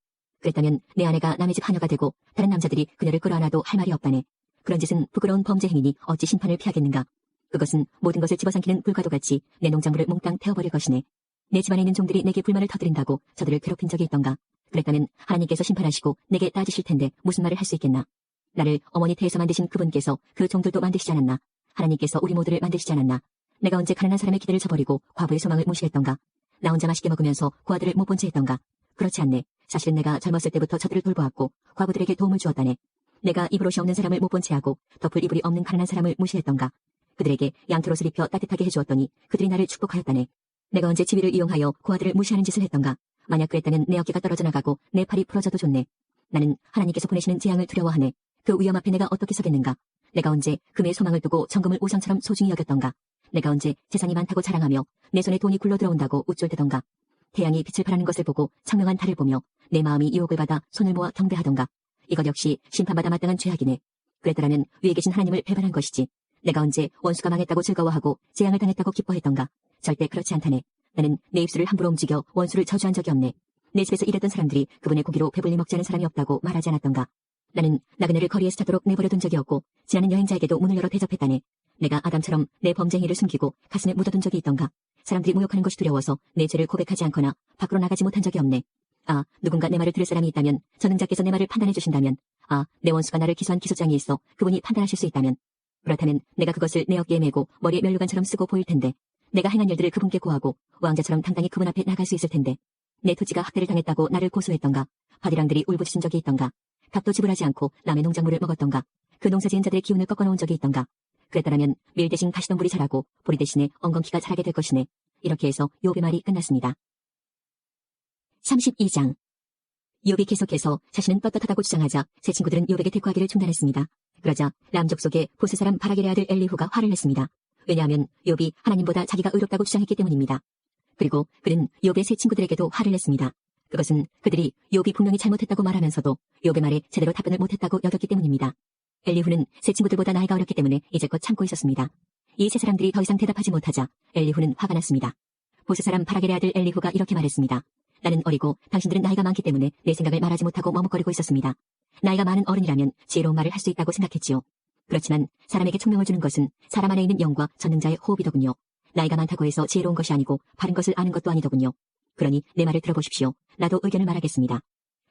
그랬다면 내 아내가 남의 집 하녀가 되고 다른 남자들이 그녀를 끌어안아도 할 말이 없다네. 그런 짓은 부끄러운 범죄 행위니 어찌 심판을 피하겠는가. 그것은 모든 것을 집어삼키는 불과도 같이 내 농작물을 몽땅 태워버릴 것이네. 내 집안에 있는 종들이 내게 불만을 터뜨린다고 저들을 괴롭힌 적이 있던가. 그랬다면 하나님께서 심판하시고 내게 따지실 텐데 무슨 말을 할 수 있겠나. 나를 어머니 태에서 만드신 그분께서 그 종들도 만드시지 않았나. 하나님께서 우리 모두를 만드시지 않았나. 내가 언제 가난한 사람의 기대를 저버리고 과부의 소망을 무시했던가. 나 혼자 맛있게 먹으면서 그 아들을 못 본 채 했던가. 그렇지 않네. 사실은 내가 젊었을 때부터 저들을 돌보았고 과부들에게 도움을 주었다네. 내가 입을 옷이 없는 사람을 못 본 채 하고 덮을 이불이 없는 가난한 사람을 무시했던가. 그들에게 양털옷을 입혀 따뜻하게 해주었더니 그들이 나를 축복하였다네. 내가 언제 지위를 이용하여 그 아들을 무시하는 짓을 했던가. 만약 그랬다면 내 어깨가 떨어져 나가고 내 팔이 부러져도 좋네. 나는 하나님께서 보내시는 재앙을 두려워하네. 그 위험 앞에 내가 어떻게 서겠는가. 내가 언제 금의 소망을 두고 정금을 우상처럼 소중히 여겼던가. 내가 언제 재산이 많다고 자랑하며 내 손에 돈이 굴러들어온다고 우쭐대던가. 태양이 빛을 발하는 것을 보고 청명한 달을 보며 내 마음이 유혹을 받아 손을 모아 경배하던가. 이것 역시 심판받아 마땅한 죄악이네. 그랬더라면 위에 계신 하나님을 배반한 것이지. 내가 언제 원수가 망했다고 즐거워하고 재앙을 당했다고 기뻐했던가. 절대 그렇지 않다네. 나는 내 입술을 함부로 움직여 원수를 저주한 적이 없네. 내 집에서 일했던 사람들이 그분의 고기로 배불리 먹지 않은 사람이 없다고 말하지 않았던가. 나는 나그네를 거리에서 자도록 내버려둔 적이 없고 지나는 여행자에게도 문을 열어 대접했다네. 내가 아담처럼 내 범죄 행위를 숨기고 가슴에 묻어둔 적이 있던가. 사람들이 모욕하는 것이 두려워서 내 죄를 고백하지 않거나 밖으로 나가지 못한 적이 없네. 아, 누군가 내 말을 들을 사람이 있다면, 전능자께서 내 말을 판단해 주신다면, 아, 내 원수가 나를 기소한 기소장이 있어 그분이 판단하실 수 있다면, 그렇다면 내가 그것을 내 어깨에 메고 머리에 면류관처럼 쓰고 보일 텐데, 내가 행한 일들을 그분께 고하고 왕자처럼 당당히 그분 앞에 나갈 수 있을 텐데, 내 토지가 학대를 당했다고 나를 고소했던가. 바디랑들이 울부짖은 적이 있던가. 값도 지불하지 않고 남의 농작물을 먹었던가. 그 농사지은 자들의 기운을 꺾어놓은 적이 있던가. 그랬더라면 밀 대신 가시덤불이 자라고 보리 대신에 엉겅퀴가 자라게 될 것이네. 이렇게 해서 욥의 말이 끝났습니다. 32장. 욥이 계속해서 자신은 떳떳하다고 주장하자 세 친구들은 욥에게 대꾸하기를 중단했습니다. 그러자 람족 속의 보스 사람 바라겔의 아들 엘리후가 화를 냈습니다. 왜냐하면 욥이 하나님보다 자기가 의롭다고 주장했기 때문입니다. 그리고 그는 욥의 세 친구들에게도 화를 냈습니다. 그것은 그들이 욥이 분명히 잘못했다고 말하면서도 욥의 말에 제대로 답변을 못했다고 여겼기 때문입니다. 엘리후는 세 친구들보다 나이가 어렸기 때문에 이제껏 참고 있었습니다. 이 세 사람들이 더 이상 대답하지 못하자 엘리후는 화가 났습니다. 보스 사람 바라겔의 아들 엘리후가 이렇게 말했습니다. 나는 어리고 당신들은 나이가 많기 때문에 내 생각을 말하지 못하고 머뭇거리고 있었습니다. 나이가 많은 어른이라면 지혜로운 말을 할 수 있다고 생각했지요. 그렇지만 사람에게 총명을 주는 것은 사람 안에 있는 영과 전능자의 호흡이더군요. 나이가 많다고 해서 지혜로운 것이 아니고 바른 것을 아는 것도 아니더군요. 그러니 내 말을 들어보십시오. 나도 의견을 말하겠습니다.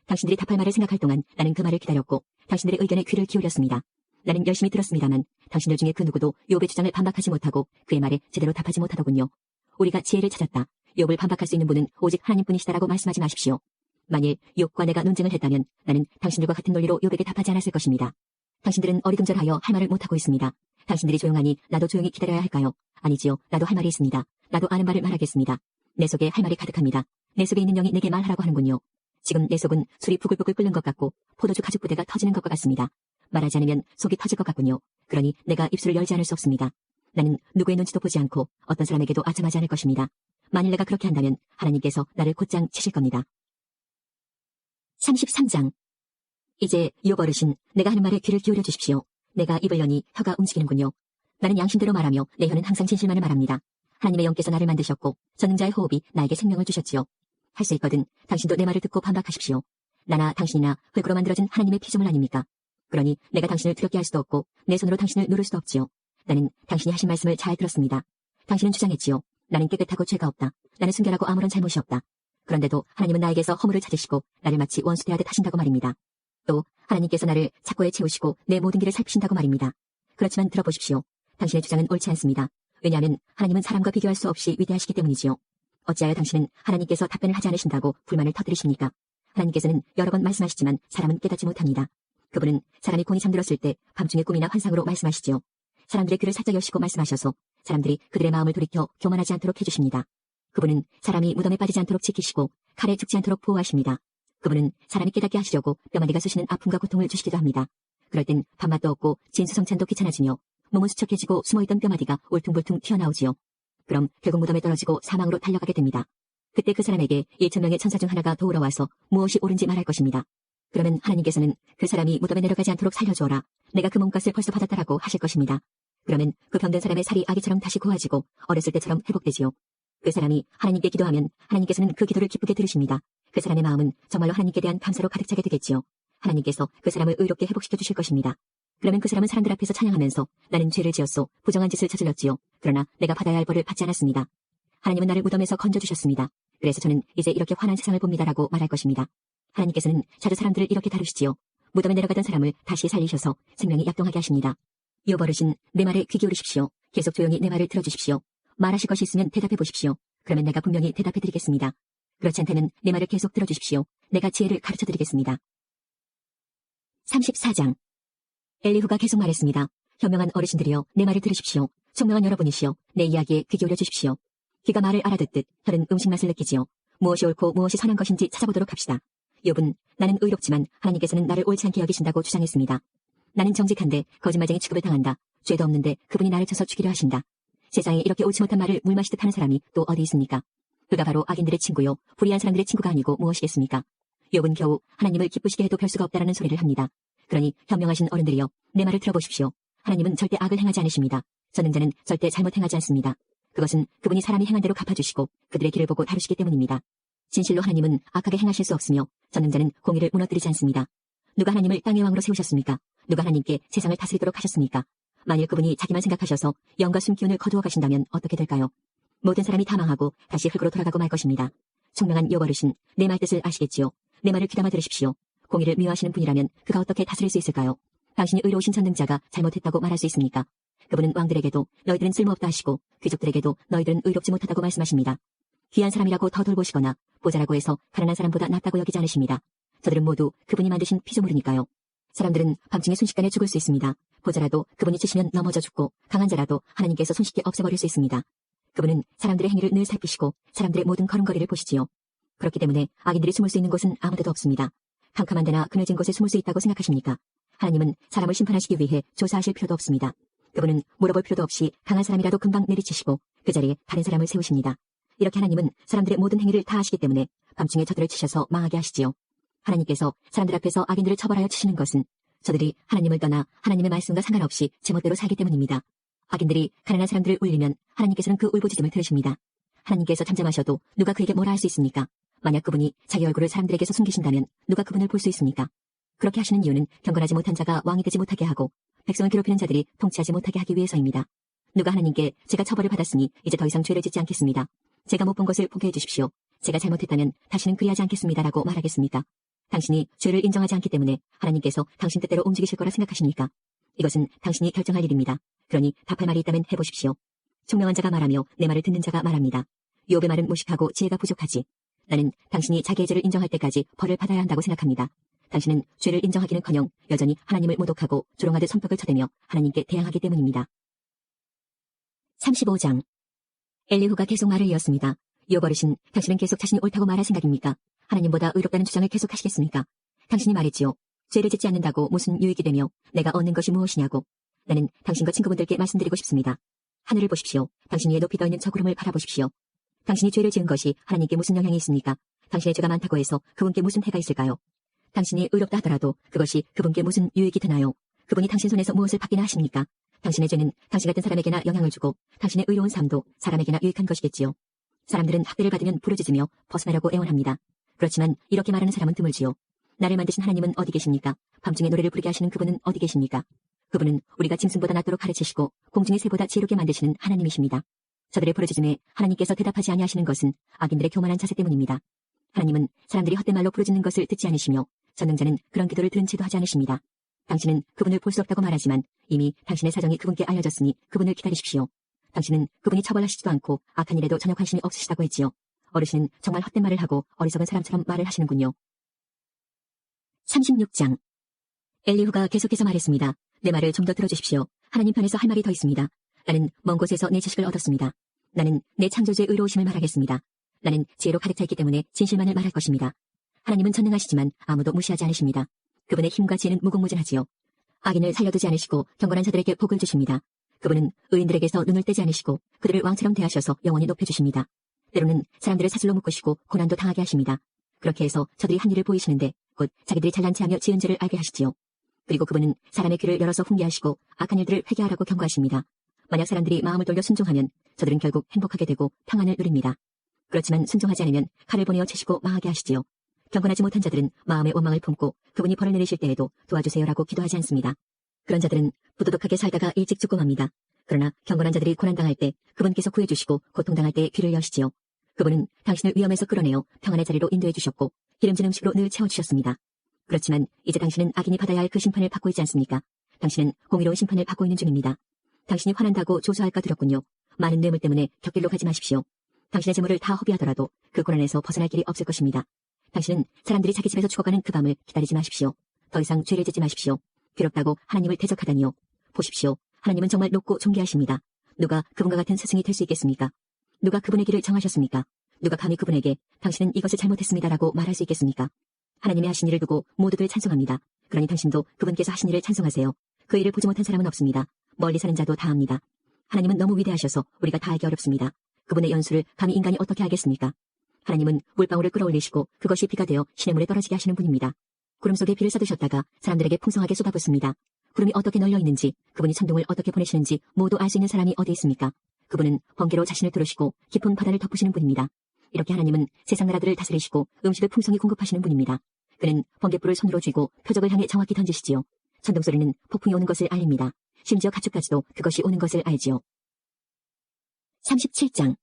당신들이 답할 말을 생각할 동안 나는 그 말을 기다렸고 당신들의 의견에 귀를 기울였습니다. 나는 열심히 들었습니다만 당신들 중에 그 누구도 욥의 주장을 반박하지 못하고 그의 말에 제대로 답하지 못하더군요. 우리가 지혜를 찾았다. 욥을 반박할 수 있는 분은 오직 하나님뿐이시다라고 말씀하지 마십시오. 만일 욥과 내가 논쟁을 했다면 나는 당신들과 같은 논리로 욥에게 답하지 않았을 것입니다. 당신들은 어리둥절하여 할 말을 못하고 있습니다. 당신들이 조용하니 나도 조용히 기다려야 할까요? 아니지요. 나도 할 말이 있습니다. 나도 아는 말을 말하겠습니다. 내 속에 할 말이 가득합니다. 내 속에 있는 영이 내게 말하라고 하는군요. 지금 내 속은 술이 부글부글 끓는 것 같고 포도주 가죽 부대가 터지는 것과 같습니다. 말하지 않으면 속이 터질 것 같군요. 그러니 내가 입술을 열지 않을 수 없습니다. 나는 누구의 눈치도 보지 않고 어떤 사람에게도 아첨하지 않을 것입니다. 만일 내가 그렇게 한다면 하나님께서 나를 곧장 치실 겁니다. 33장. 이제 욥 어르신, 내가 하는 말에 귀를 기울여 주십시오. 내가 입을 여니 혀가 움직이는군요. 나는 양심대로 말하며 내 혀는 항상 진실만을 말합니다. 하나님의 영께서 나를 만드셨고 전능자의 호흡이 나에게 생명을 주셨지요. 할 수 있거든 당신도 내 말을 듣고 반박하십시오. 나나 당신이나 흙으로 만들어진 하나님의 피조물 아닙니까? 그러니 내가 당신을 두렵게 할 수도 없고 내 손으로 당신을 누를 수도 없지요. 나는 당신이 하신 말씀을 잘 들었습니다. 당신은 주장했지요. 나는 깨끗하고 죄가 없다. 나는 순결하고 아무런 잘못이 없다. 그런데도 하나님은 나에게서 허물을 찾으시고 나를 마치 원수 대하듯 하신다고 말입니다. 또 하나님께서 나를 착고에 채우시고 내 모든 길을 살피신다고 말입니다. 그렇지만 들어보십시오. 당신의 주장은 옳지 않습니다. 왜냐하면 하나님은 사람과 비교할 수 없이 위대하시기 때문이지요. 어찌하여 당신은 하나님께서 답변을 하지 않으신다고 불만을 터뜨리십니까? 하나님께서는 여러 번 말씀하시지만 사람은 깨닫지 못합니다. 그분은 사람이 곤히 잠들었을 때 밤중에 꿈이나 환상으로 말씀하시지요. 사람들의 귀를 살짝 여시고 말씀하셔서 사람들이 그들의 마음을 돌이켜 교만하지 않도록 해주십니다. 그분은 사람이 무덤에 빠지지 않도록 지키시고 칼에 죽지 않도록 보호하십니다. 그분은 사람이 깨닫게 하시려고 뼈마디가 쑤시는 아픔과 고통을 주시기도 합니다. 그럴 땐 밥맛도 없고 진수성찬도 귀찮아지며 몸은 수척해지고 숨어있던 뼈마디가 울퉁불퉁 튀어나오지요. 그럼 결국 무덤에 떨어지고 사망으로 달려가게 됩니다. 그때 그 사람에게 1,000명의 천사 중 하나가 도우러 와서 무엇이 옳은지 말할 것입니다. 그러면 하나님께서는 그 사람이 무덤에 내려가지 않도록 살려주어라. 내가 그 몸값을 벌써 받았다라고 하실 것입니다. 그러면 그 병든 사람의 살이 아기처럼 다시 고와지고 어렸을 때처럼 회복되지요. 그 사람이 하나님께 기도하면 하나님께서는 그 기도를 기쁘게 들으십니다. 그 사람의 마음은 정말로 하나님께 대한 감사로 가득 차게 되겠지요. 하나님께서 그 사람을 의롭게 회복시켜 주실 것입니다. 그러면 그 사람은 사람들 앞에서 찬양하면서 나는 죄를 지었소. 부정한 짓을 저질렀지요. 그러나 내가 받아야 할 벌을 받지 않았습니다. 하나님은 나를 무덤에서 건져주셨습니다. 그래서 저는 이제 이렇게 환한 세상을 봅니다라고 말할 것입니다. 하나님께서는 자주 사람들을 이렇게 다루시지요. 무덤에 내려가던 사람을 다시 살리셔서 생명이 약동하게 하십니다. 욥 어르신, 내 말에 귀 기울이십시오. 계속 조용히 내 말을 들어주십시오. 말하실 것이 있으면 대답해 보십시오. 그러면 내가 분명히 대답해 드리겠습니다. 그렇지 않다면 내 말을 계속 들어주십시오. 내가 지혜를 가르쳐 드리겠습니다. 34장. 엘리후가 계속 말했습니다. 현명한 어르신들이여, 내 말을 들으십시오. 총명한 여러분이시여, 내 이야기에 귀 기울여 주십시오. 귀가 말을 알아듣듯 혀는 음식 맛을 느끼지요. 무엇이 옳고 무엇이 선한 것인지 찾아보도록 합시다. 욥은 나는 의롭지만 하나님께서는 나를 옳지 않게 여기신다고 주장했습니다. 나는 정직한데 거짓말쟁이 취급을 당한다. 죄도 없는데 그분이 나를 쳐서 죽이려 하신다. 세상에 이렇게 옳지 못한 말을 물 마시듯 하는 사람이 또 어디 있습니까? 그가 바로 악인들의 친구요, 불의한 사람들의 친구가 아니고 무엇이겠습니까? 욥은 겨우 하나님을 기쁘시게 해도 별 수가 없다라는 소리를 합니다. 그러니 현명하신 어른들이여, 내 말을 들어보십시오. 하나님은 절대 악을 행하지 않으십니다. 전능자는 절대 잘못 행하지 않습니다. 그것은 그분이 사람이 행한 대로 갚아주시고 그들의 길을 보고 다루시기 때문입니다. 진실로 하나님은 악하게 행하실 수 없으며 전능자는 공의를 무너뜨리지 않습니다. 누가 하나님을 땅의 왕으로 세우셨습니까? 누가 하나님께 세상을 다스리도록 하셨습니까? 만일 그분이 자기만 생각하셔서 영과 숨기운을 거두어 가신다면 어떻게 될까요? 모든 사람이 다 망하고 다시 흙으로 돌아가고 말 것입니다. 총명한 욥 어르신, 내 말 뜻을 아시겠지요? 내 말을 귀담아 들으십시오. 공의를 미워하시는 분이라면 그가 어떻게 다스릴 수 있을까요? 당신이 의로우신 전능자가 잘못했다고 말할 수 있습니까? 그분은 왕들에게도 너희들은 쓸모없다 하시고 귀족들에게도 너희들은 의롭지 못하다고 말씀하십니다. 귀한 사람이라고 더 돌보시거나 보자라고 해서 가난한 사람보다 낫다고 여기지 않으십니다. 저들은 모두 그분이 만드신 피조물이니까요. 사람들은 밤중에 순식간에 죽을 수 있습니다. 보자라도 그분이 치시면 넘어져 죽고 강한 자라도 하나님께서 손쉽게 없애버릴 수 있습니다. 그분은 사람들의 행위를 늘 살피시고 사람들의 모든 걸음걸이를 보시지요. 그렇기 때문에 악인들이 숨을 수 있는 곳은 아무데도 없습니다. 캄캄한 데나 그늘진 곳에 숨을 수 있다고 생각하십니까? 하나님은 사람을 심판하시기 위해 조사하실 필요도 없습니다. 그분은 물어볼 필요도 없이 강한 사람이라도 금방 내리치시고 그 자리에 다른 사람을 세우십니다. 이렇게 하나님은 사람들의 모든 행위를 다 아시기 때문에 밤중에 저들을 치셔서 망하게 하시지요. 하나님께서 사람들 앞에서 악인들을 처벌하여 치시는 것은 저들이 하나님을 떠나 하나님의 말씀과 상관없이 제멋대로 살기 때문입니다. 악인들이 가난한 사람들을 울리면 하나님께서는 그 울부짖음을 들으십니다. 하나님께서 잠잠하셔도 누가 그에게 뭐라 할 수 있습니까? 만약 그분이 자기 얼굴을 사람들에게서 숨기신다면 누가 그분을 볼 수 있습니까? 그렇게 하시는 이유는 경건하지 못한 자가 왕이 되지 못하게 하고 백성을 괴롭히는 자들이 통치하지 못하게 하기 위해서입니다. 누가 하나님께 제가 처벌을 받았으니 이제 더 이상 죄를 짓지 않겠습니다. 제가 못 본 것을 보게 해주십시오. 제가 잘못했다면 다시는 그리하지 않겠습니다라고 말하겠습니까? 당신이 죄를 인정하지 않기 때문에 하나님께서 당신 뜻대로 움직이실 거라 생각하십니까? 이것은 당신이 결정할 일입니다. 그러니 답할 말이 있다면 해보십시오. 총명한 자가 말하며 내 말을 듣는 자가 말합니다. 욥의 말은 무식하고 지혜가 부족하지. 나는 당신이 자기의 죄를 인정할 때까지 벌을 받아야 한다고 생각합니다. 당신은 죄를 인정하기는커녕 여전히 하나님을 모독하고 조롱하듯 손뼉을 쳐대며 하나님께 대항하기 때문입니다. 35장. 엘리후가 계속 말을 이었습니다. 욥 어르신, 당신은 계속 자신이 옳다고 말할 생각입니까? 하나님보다 의롭다는 주장을 계속 하시겠습니까? 당신이 말했지요. 죄를 짓지 않는다고 무슨 유익이 되며 내가 얻는 것이 무엇이냐고. 나는 당신과 친구분들께 말씀드리고 싶습니다. 하늘을 보십시오. 당신 위에 높이 떠있는 저 구름을 바라보십시오. 당신이 죄를 지은 것이 하나님께 무슨 영향이 있습니까? 당신의 죄가 많다고 해서 그분께 무슨 해가 있을까요? 당신이 의롭다 하더라도 그것이 그분께 무슨 유익이 되나요? 그분이 당신 손에서 무엇을 받기나 하십니까? 당신의 죄는 당신 같은 사람에게나 영향을 주고 당신의 의로운 삶도 사람에게나 유익한 것이겠지요. 사람들은 학대를 받으면 부르짖으며 벗어나려고 애원합니다. 그렇지만 이렇게 말하는 사람은 드물지요. 나를 만드신 하나님은 어디 계십니까? 밤중에 노래를 부르게 하시는 그분은 어디 계십니까? 그분은 우리가 짐승보다 낫도록 가르치시고 공중의 새보다 지혜롭게 만드시는 하나님이십니다. 저들의 부르짖음에 하나님께서 대답하지 아니하시는 것은 악인들의 교만한 자세 때문입니다. 하나님은 사람들이 헛된 말로 부르짖는 것을 듣지 않으시며 전능자는 그런 기도를 들은 채도 하지 않으십니다. 당신은 그분을 볼 수 없다고 말하지만 이미 당신의 사정이 그분께 알려졌으니 그분을 기다리십시오. 당신은 그분이 처벌하시지도 않고 악한 일에도 전혀 관심이 없으시다고 했지요. 어르신은 정말 헛된 말을 하고 어리석은 사람처럼 말을 하시는군요. 36장. 엘리후가 계속해서 말했습니다. 내 말을 좀 더 들어주십시오. 하나님 편에서 할 말이 더 있습니다. 나는 먼 곳에서 내 지식을 얻었습니다. 나는 내 창조주의 의로우심을 말하겠습니다. 나는 지혜로 가득 차 있기 때문에 진실만을 말할 것입니다. 하나님은 전능하시지만 아무도 무시하지 않으십니다. 그분의 힘과 지혜는 무궁무진하지요. 악인을 살려두지 않으시고 경건한 자들에게 복을 주십니다. 그분은 의인들에게서 눈을 떼지 않으시고 그들을 왕처럼 대하셔서 영원히 높여주십니다. 때로는 사람들을 사슬로 묶으시고 고난도 당하게 하십니다. 그렇게 해서 저들이 한 일을 보이시는데 곧 자기들이 잘난 체하며 지은 죄를 알게 하시지요. 그리고 그분은 사람의 귀를 열어서 훈계하시고 악한 일들을 회개하라고 경고하십니다. 만약 사람들이 마음을 돌려 순종하면 저들은 결국 행복하게 되고 평안을 누립니다. 그렇지만 순종하지 않으면 칼을 보내어 채시고 망하게 하시지요. 경건하지 못한 자들은 마음의 원망을 품고 그분이 벌을 내리실 때에도 도와주세요라고 기도하지 않습니다. 그런 자들은 부도덕하게 살다가 일찍 죽고 맙니다. 그러나 경건한 자들이 고난당할 때 그분께서 구해주시고 고통당할 때 귀를 여시지요. 그분은 당신을 위험에서 끌어내어 평안의 자리로 인도해 주셨고 기름진 음식으로 늘 채워주셨습니다. 그렇지만 이제 당신은 악인이 받아야 할 그 심판을 받고 있지 않습니까? 당신은 공의로운 심판을 받고 있는 중입니다. 당신이 화난다고 조소할까 두렵군요. 많은 뇌물 때문에 곁길로 가지 마십시오. 당신의 재물을 다 허비하더라도 그 고난에서 벗어날 길이 없을 것입니다. 당신은 사람들이 자기 집에서 죽어가는 그 밤을 기다리지 마십시오. 더 이상 죄를 짓지 마십시오. 괴롭다고 하나님을 대적하다니요. 보십시오. 하나님은 정말 높고 존귀하십니다. 누가 그분과 같은 스승이 될 수 있겠습니까? 누가 그분의 길을 정하셨습니까? 누가 감히 그분에게 당신은 이것을 잘못했습니다라고 말할 수 있겠습니까? 하나님의 하신 일을 두고 모두들 찬송합니다. 그러니 당신도 그분께서 하신 일을 찬송하세요. 그 일을 보지 못한 사람은 없습니다. 멀리 사는 자도 다 압니다. 하나님은 너무 위대하셔서 우리가 다 알기 어렵습니다. 그분의 연수를 감히 인간이 어떻게 하겠습니까? 하나님은 물방울을 끌어올리시고 그것이 비가 되어 시냇물에 떨어지게 하시는 분입니다. 구름 속에 비를 쏟으셨다가 사람들에게 풍성하게 쏟아붓습니다. 구름이 어떻게 널려 있는지 그분이 천둥을 어떻게 보내시는지 모두 알 수 있는 사람이 어디 있습니까? 그분은 번개로 자신을 뚫으시고 깊은 바다를 덮으시는 분입니다. 이렇게 하나님은 세상 나라들을 다스리시고 음식을 풍성히 공급하시는 분입니다. 그는 번개불을 손으로 쥐고 표적을 향해 정확히 던지시지요. 천둥소리는 폭풍이 오는 것을 알립니다. 심지어 가축까지도 그것이 오는 것을 알지요. 37장.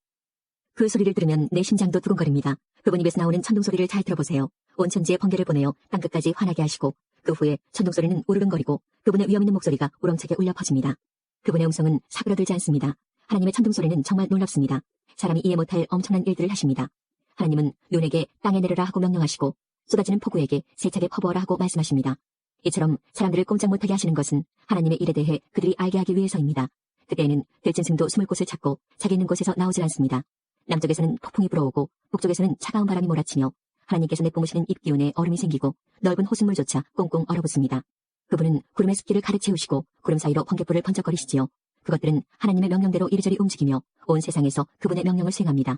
그 소리를 들으면 내 심장도 두근거립니다. 그분 입에서 나오는 천둥소리를 잘 들어보세요. 온 천지에 번개를 보내어 땅끝까지 화나게 하시고 그 후에 천둥소리는 우르릉거리고 그분의 위험 있는 목소리가 우렁차게 울려 퍼집니다. 그분의 음성은 사그러들지 않습니다. 하나님의 천둥소리는 정말 놀랍습니다. 사람이 이해 못할 엄청난 일들을 하십니다. 하나님은 눈에게 땅에 내려라 하고 명령하시고 쏟아지는 폭우에게 세차게 퍼부어라 하고 말씀하십니다. 이처럼 사람들을 꼼짝 못하게 하시는 것은 하나님의 일에 대해 그들이 알게 하기 위해서입니다. 그때에는 들짐승도 숨을 곳을 찾고 자기 있는 곳에서 나오질 않습니다. 남쪽에서는 폭풍이 불어오고 북쪽에서는 차가운 바람이 몰아치며 하나님께서 내뿜으시는 입기운에 얼음이 생기고 넓은 호수물조차 꽁꽁 얼어붙습니다. 그분은 구름의 습기를 가득 채우시고 구름 사이로 번갯불을 번쩍거리시지요. 그것들은 하나님의 명령대로 이리저리 움직이며 온 세상에서 그분의 명령을 수행합니다.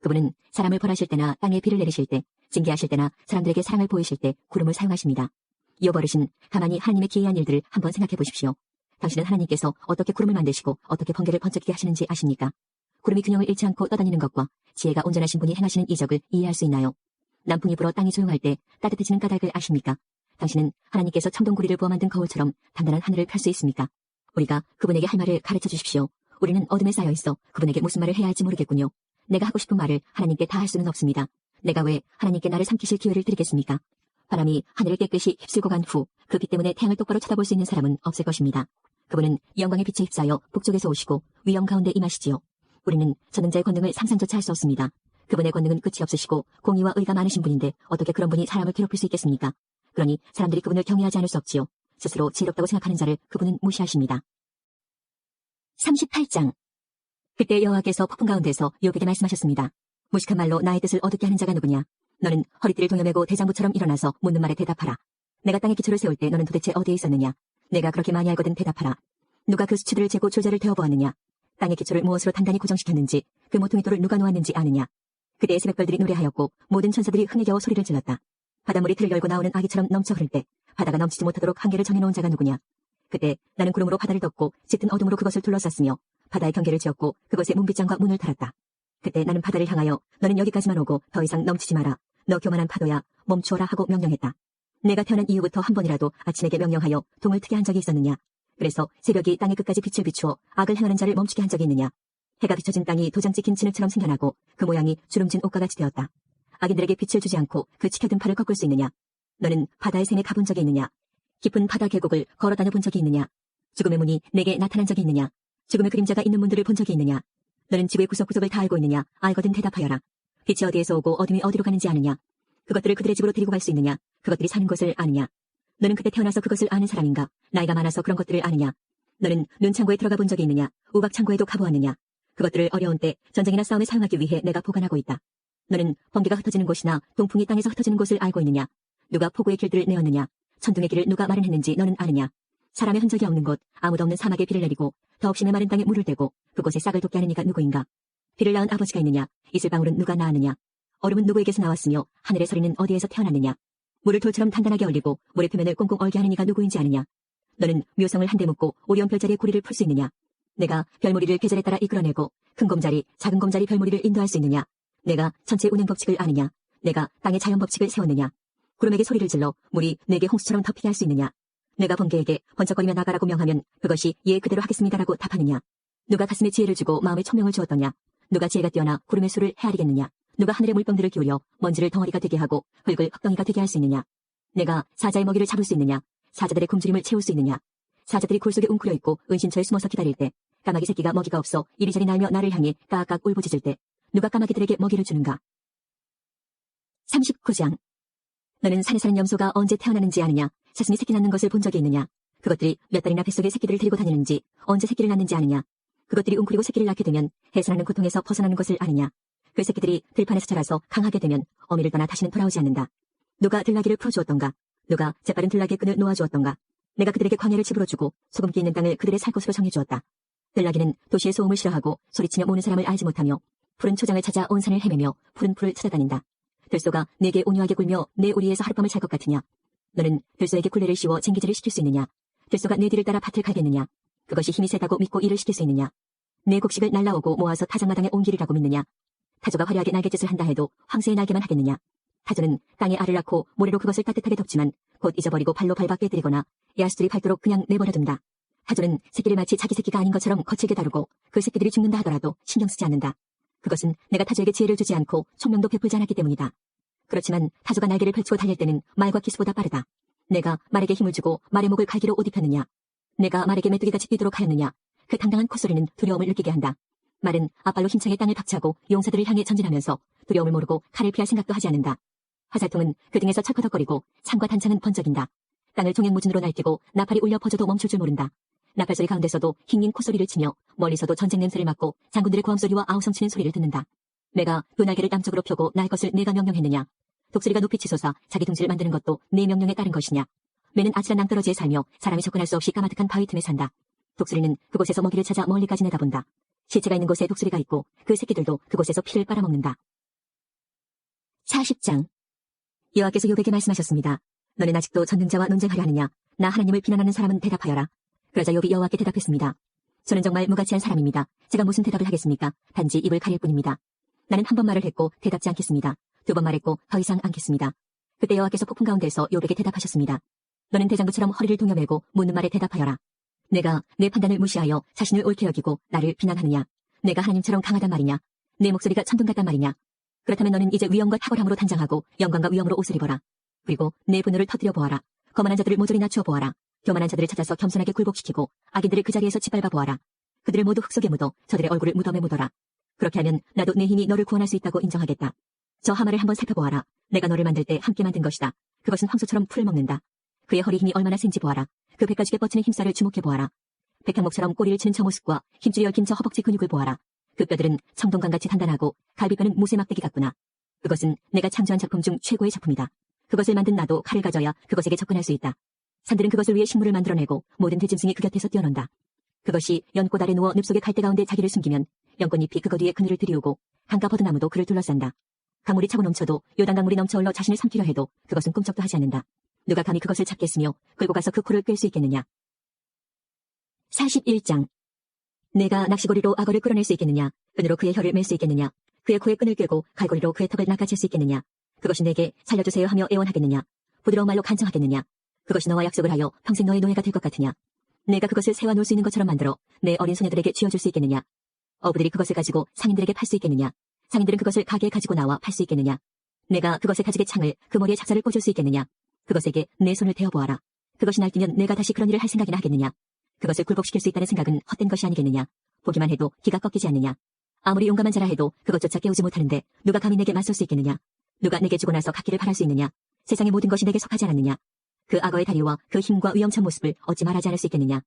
그분은 사람을 벌하실 때나 땅에 비를 내리실 때, 징계하실 때나 사람들에게 사랑을 보이실 때 구름을 사용하십니다. 욥 어르신, 가만히 하나님의 기이한 일들을 한번 생각해 보십시오. 당신은 하나님께서 어떻게 구름을 만드시고 어떻게 번개를 번쩍이게 하시는지 아십니까? 구름이 균형을 잃지 않고 떠다니는 것과 지혜가 온전하신 분이 행하시는 이적을 이해할 수 있나요? 남풍이 불어 땅이 조용할 때 따뜻해지는 까닭을 아십니까? 당신은 하나님께서 청동구리를 부어 만든 거울처럼 단단한 하늘을 펼 수 있습니까? 우리가 그분에게 할 말을 가르쳐 주십시오. 우리는 어둠에 쌓여 있어 그분에게 무슨 말을 해야 할지 모르겠군요. 내가 하고 싶은 말을 하나님께 다 할 수는 없습니다. 내가 왜 하나님께 나를 삼키실 기회를 드리겠습니까? 바람이 하늘을 깨끗이 휩쓸고 간 후 그 빛 때문에 태양을 똑바로 쳐다볼 수 있는 사람은 없을 것입니다. 그분은 영광의 빛에 휩싸여 북쪽에서 오시고 위험 가운데 임하시지요. 우리는 전능자의 권능을 상상조차 할 수 없습니다. 그분의 권능은 끝이 없으시고 공의와 의가 많으신 분인데 어떻게 그런 분이 사람을 괴롭힐 수 있겠습니까? 그러니 사람들이 그분을 경외하지 않을 수 없지요. 스스로 지혜롭다고 생각하는 자를 그분은 무시하십니다. 38장. 그때 여호와께서 폭풍 가운데서 욥에게 말씀하셨습니다. 무식한 말로 나의 뜻을 어둡게 하는 자가 누구냐? 너는 허리띠를 동여매고 대장부처럼 일어나서 묻는 말에 대답하라. 내가 땅에 기초를 세울 때 너는 도대체 어디에 있었느냐? 내가 그렇게 많이 알거든 대답하라. 누가 그 수치들을 재고 졸자를 되어보았느냐? 땅의 기초를 무엇으로 단단히 고정시켰는지 그 모퉁이돌을 누가 놓았는지 아느냐? 그때 새벽별들이 노래하였고 모든 천사들이 흥에 겨워 소리를 질렀다. 바닷물이 틀을 열고 나오는 아기처럼 넘쳐 흐를 때 바다가 넘치지 못하도록 한계를 정해놓은 자가 누구냐? 그때 나는 구름으로 바다를 덮고 짙은 어둠으로 그것을 둘러쌌으며 바다의 경계를 지었고 그것에 문빗장과 문을 달았다. 그때 나는 바다를 향하여 너는 여기까지만 오고 더 이상 넘치지 마라. 너 교만한 파도야 멈추어라 하고 명령했다. 내가 태어난 이후부터 한 번이라도 아침에게 명령하여 동을 트게 한 적이 있었느냐? 그래서 새벽이 땅의 끝까지 빛을 비추어 악을 행하는 자를 멈추게 한 적이 있느냐? 해가 비춰진 땅이 도장 찍힌 진흙처럼 생겨나고 그 모양이 주름진 옷과 같이 되었다. 악인들에게 빛을 주지 않고 그 치켜든 팔을 꺾을 수 있느냐? 너는 바다의 샘에 가본 적이 있느냐? 깊은 바다 계곡을 걸어 다녀본 적이 있느냐? 죽음의 문이 내게 나타난 적이 있느냐? 죽음의 그림자가 있는 문들을 본 적이 있느냐? 너는 지구의 구석구석을 다 알고 있느냐? 알거든 대답하여라. 빛이 어디에서 오고 어둠이 어디로 가는지 아느냐? 그것들을 그들의 집으로 데리고 갈 수 있느냐? 그것들이 사는 곳을 아느냐? 너는 그때 태어나서 그것을 아는 사람인가? 나이가 많아서 그런 것들을 아느냐? 너는 눈창고에 들어가 본 적이 있느냐? 우박창고에도 가보았느냐? 그것들을 어려운 때 전쟁이나 싸움에 사용하기 위해 내가 보관하고 있다. 너는 번개가 흩어지는 곳이나 동풍이 땅에서 흩어지는 곳을 알고 있느냐? 누가 폭우의 길들을 내었느냐? 천둥의 길을 누가 마련했는지 너는 아느냐? 사람의 흔적이 없는 곳, 아무도 없는 사막에 비를 내리고 더없이 메마른 땅에 물을 대고 그곳에 싹을 돋게 하는 이가 누구인가? 비를 낳은 아버지가 있느냐? 이슬방울은 누가 낳았느냐? 얼음은 누구에게서 나왔으며 하늘의 소리는 어디에서 태어났느냐? 물을 돌처럼 단단하게 얼리고 물의 표면을 꽁꽁 얼게 하는 이가 누구인지 아느냐? 너는 묘성을 한데 묶고 오리온 별자리의 고리를 풀 수 있느냐? 내가 별무리를 계절에 따라 이끌어내고 큰 곰자리, 작은 곰자리 별무리를 인도할 수 있느냐? 내가 천체 운행 법칙을 아느냐? 내가 땅의 자연 법칙을 세웠느냐? 구름에게 소리를 질러 물이 내게 홍수처럼 덮이게 할 수 있느냐? 내가 번개에게 번쩍거리며 나가라고 명하면 그것이 예 그대로 하겠습니다라고 답하느냐? 누가 가슴에 지혜를 주고 마음에 총명을 주었더냐? 누가 지혜가 뛰어나 구름의 수를 헤아리겠느냐? 누가 하늘의 물병들을 기울여 먼지를 덩어리가 되게 하고 흙을 흙덩이가 되게 할 수 있느냐? 내가 사자의 먹이를 잡을 수 있느냐? 사자들의 굶주림을 채울 수 있느냐? 사자들이 굴 속에 웅크려 있고 은신처에 숨어서 기다릴 때 까마귀 새끼가 먹이가 없어 이리저리 날며 나를 향해 까악까악 울부짖을 때 누가 까마귀들에게 먹이를 주는가? 39장. 너는 산에 사는 염소가 언제 태어나는지 아느냐? 사슴이 새끼 낳는 것을 본 적이 있느냐? 그것들이 몇 달이나 뱃속에 새끼들을 데리고 다니는지 언제 새끼를 낳는지 아느냐? 그것들이 웅크리고 새끼를 낳게 되면 해산하는 고통에서 벗어나는 것을 아느냐? 그 새끼들이 들판에서 자라서 강하게 되면 어미를 떠나 다시는 돌아오지 않는다. 누가 들나귀를 풀어주었던가? 누가 재빠른 들나귀의 끈을 놓아주었던가? 내가 그들에게 광야를 집으로 주고 소금기 있는 땅을 그들의 살 곳으로 정해주었다. 들나귀는 도시의 소음을 싫어하고 소리치며 모는 사람을 알지 못하며 푸른 초장을 찾아 온 산을 헤매며 푸른 풀을 찾아다닌다. 들소가 내게 온유하게 굴며 내 우리에서 하룻밤을 잘 것 같으냐? 너는 들소에게 굴레를 씌워 쟁기질을 시킬 수 있느냐? 들소가 내 뒤를 따라 밭을 갈겠느냐? 그것이 힘이 세다고 믿고 일을 시킬 수 있느냐? 내 곡식을 날라오고 모아서 타작마당에 옮기리라고 믿느냐? 타조가 화려하게 날갯짓을 한다 해도 황새의 날개만 하겠느냐? 타조는 땅에 알을 낳고 모래로 그것을 따뜻하게 덮지만 곧 잊어버리고 발로 밟아 깨뜨리거나 야수들이 밟도록 그냥 내버려둔다. 타조는 새끼를 마치 자기 새끼가 아닌 것처럼 거칠게 다루고 그 새끼들이 죽는다 하더라도 신경 쓰지 않는다. 그것은 내가 타조에게 지혜를 주지 않고 총명도 베풀지 않았기 때문이다. 그렇지만 타조가 날개를 펼치고 달릴 때는 말과 기수보다 빠르다. 내가 말에게 힘을 주고 말의 목을 갈기로 옷 입혔느냐? 내가 말에게 메뚜기같이 뛰도록 하였느냐? 그 당당한 콧소리는 두려움을 느끼게 한다. 말은 앞발로 힘차게 땅을 박차고 용사들을 향해 전진하면서 두려움을 모르고 칼을 피할 생각도 하지 않는다. 화살통은 그 등에서 철커덕거리고 창과 단창은 번쩍인다. 땅을 종횡무진으로 날뛰고 나팔이 울려 퍼져도 멈출 줄 모른다. 나팔소리 가운데서도 힝긴 콧소리를 치며 멀리서도 전쟁 냄새를 맡고 장군들의 고함소리와 아우성치는 소리를 듣는다. 내가 두 날개를 남쪽으로 펴고 날 것을 내가 명령했느냐? 독수리가 높이 치솟아 자기 둥지를 만드는 것도 내 명령에 따른 것이냐? 매는 아찔한 낭떠러지에 살며 사람이 접근할 수 없이 까마득한 바위 틈에 산다. 독수리는 그곳에서 먹이를 찾아 멀리까지 내다본다. 시체가 있는 곳에 독수리가 있고 그 새끼들도 그곳에서 피를 빨아먹는다. 40장. 여호와께서 욥에게 말씀하셨습니다. 너는 아직도 전능자와 논쟁하려 하느냐? 나 하나님을 비난하는 사람은 대답하여라. 그러자 욥이 여호와께 대답했습니다. 저는 정말 무가치한 사람입니다. 제가 무슨 대답을 하겠습니까? 단지 입을 가릴 뿐입니다. 나는 한 번 말을 했고 대답지 않겠습니다. 두 번 말했고 더 이상 않겠습니다. 그때 여호와께서 폭풍 가운데서 욥에게 대답하셨습니다. 너는 대장부처럼 허리를 동여매고 묻는 말에 대답하여라. 내가 내 판단을 무시하여 자신을 옳게 여기고 나를 비난하느냐? 내가 하나님처럼 강하단 말이냐? 내 목소리가 천둥 같단 말이냐? 그렇다면 너는 이제 위엄과 탁월함으로 단장하고 영광과 위엄으로 옷을 입어라. 그리고 내 분노를 터뜨려 보아라. 거만한 자들을 모조리 낮추어 보아라. 교만한 자들을 찾아서 겸손하게 굴복시키고 악인들을 그 자리에서 짓밟아 보아라. 그들을 모두 흙 속에 묻어 저들의 얼굴을 무덤에 묻어라. 그렇게 하면 나도 내 힘이 너를 구원할 수 있다고 인정하겠다. 저 하마를 한번 살펴보아라. 내가 너를 만들 때 함께 만든 것이다. 그것은 황소처럼 풀을 먹는다. 그의 허리 힘이 얼마나 센지 보아라. 그 백가죽에 뻗치는 힘살을 주목해보아라. 백향목처럼 꼬리를 치는 저 모습과 힘줄이 얽힌 저 허벅지 근육을 보아라. 그 뼈들은 청동강같이 단단하고 갈비뼈는 무쇠 막대기 같구나. 그것은 내가 창조한 작품 중 최고의 작품이다. 그것을 만든 나도 칼을 가져야 그것에게 접근할 수 있다. 산들은 그것을 위해 식물을 만들어내고 모든 들짐승이 그 곁에서 뛰어논다. 그것이 연꽃 아래 누워 늪속의 갈대 가운데 자기를 숨기면 연꽃잎이 그것 위에 그늘을 들이우고 강가 버드나무도 그를 둘러싼다. 강물이 차고 넘쳐도 요단 강물이 넘쳐 흘러 자신을 삼키려 해도 그것은 꿈쩍도 하지 않는다. 누가 감히 그것을 찾겠으며 끌고 가서 그 코를 꿰 수 있겠느냐. 41장. 내가 낚시고리로 악어를 끌어낼 수 있겠느냐. 끈으로 그의 혀를 맬 수 있겠느냐. 그의 코에 끈을 꿰고 갈고리로 그의 턱을 낚아챌 수 있겠느냐. 그것이 내게 살려주세요 하며 애원하겠느냐. 부드러운 말로 간청하겠느냐. 그것이 너와 약속을 하여 평생 너의 노예가 될 것 같으냐. 내가 그것을 새와 놀 수 있는 것처럼 만들어 내 어린 소녀들에게 쥐어줄 수 있겠느냐. 어부들이 그것을 가지고 상인들에게 팔 수 있겠느냐. 상인들은 그것을 가게에 가지고 나와 팔 수 있겠느냐. 내가 그것의 가죽의 창을 그 머리에 작사를 꽂을 수 있겠느냐. 그것에게 내 손을 대어보아라. 그것이 날뛰면 내가 다시 그런 일을 할 생각이나 하겠느냐. 그것을 굴복시킬 수 있다는 생각은 헛된 것이 아니겠느냐. 보기만 해도 기가 꺾이지 않느냐. 아무리 용감한 자라 해도 그것조차 깨우지 못하는데 누가 감히 내게 맞설 수 있겠느냐. 누가 내게 주고 나서 갖기를 바랄 수 있느냐. 세상의 모든 것이 내게 속하지 않았느냐. 그 악어의 다리와 그 힘과 위험찬 모습을 어찌 말하지 않을 수 있겠느냐.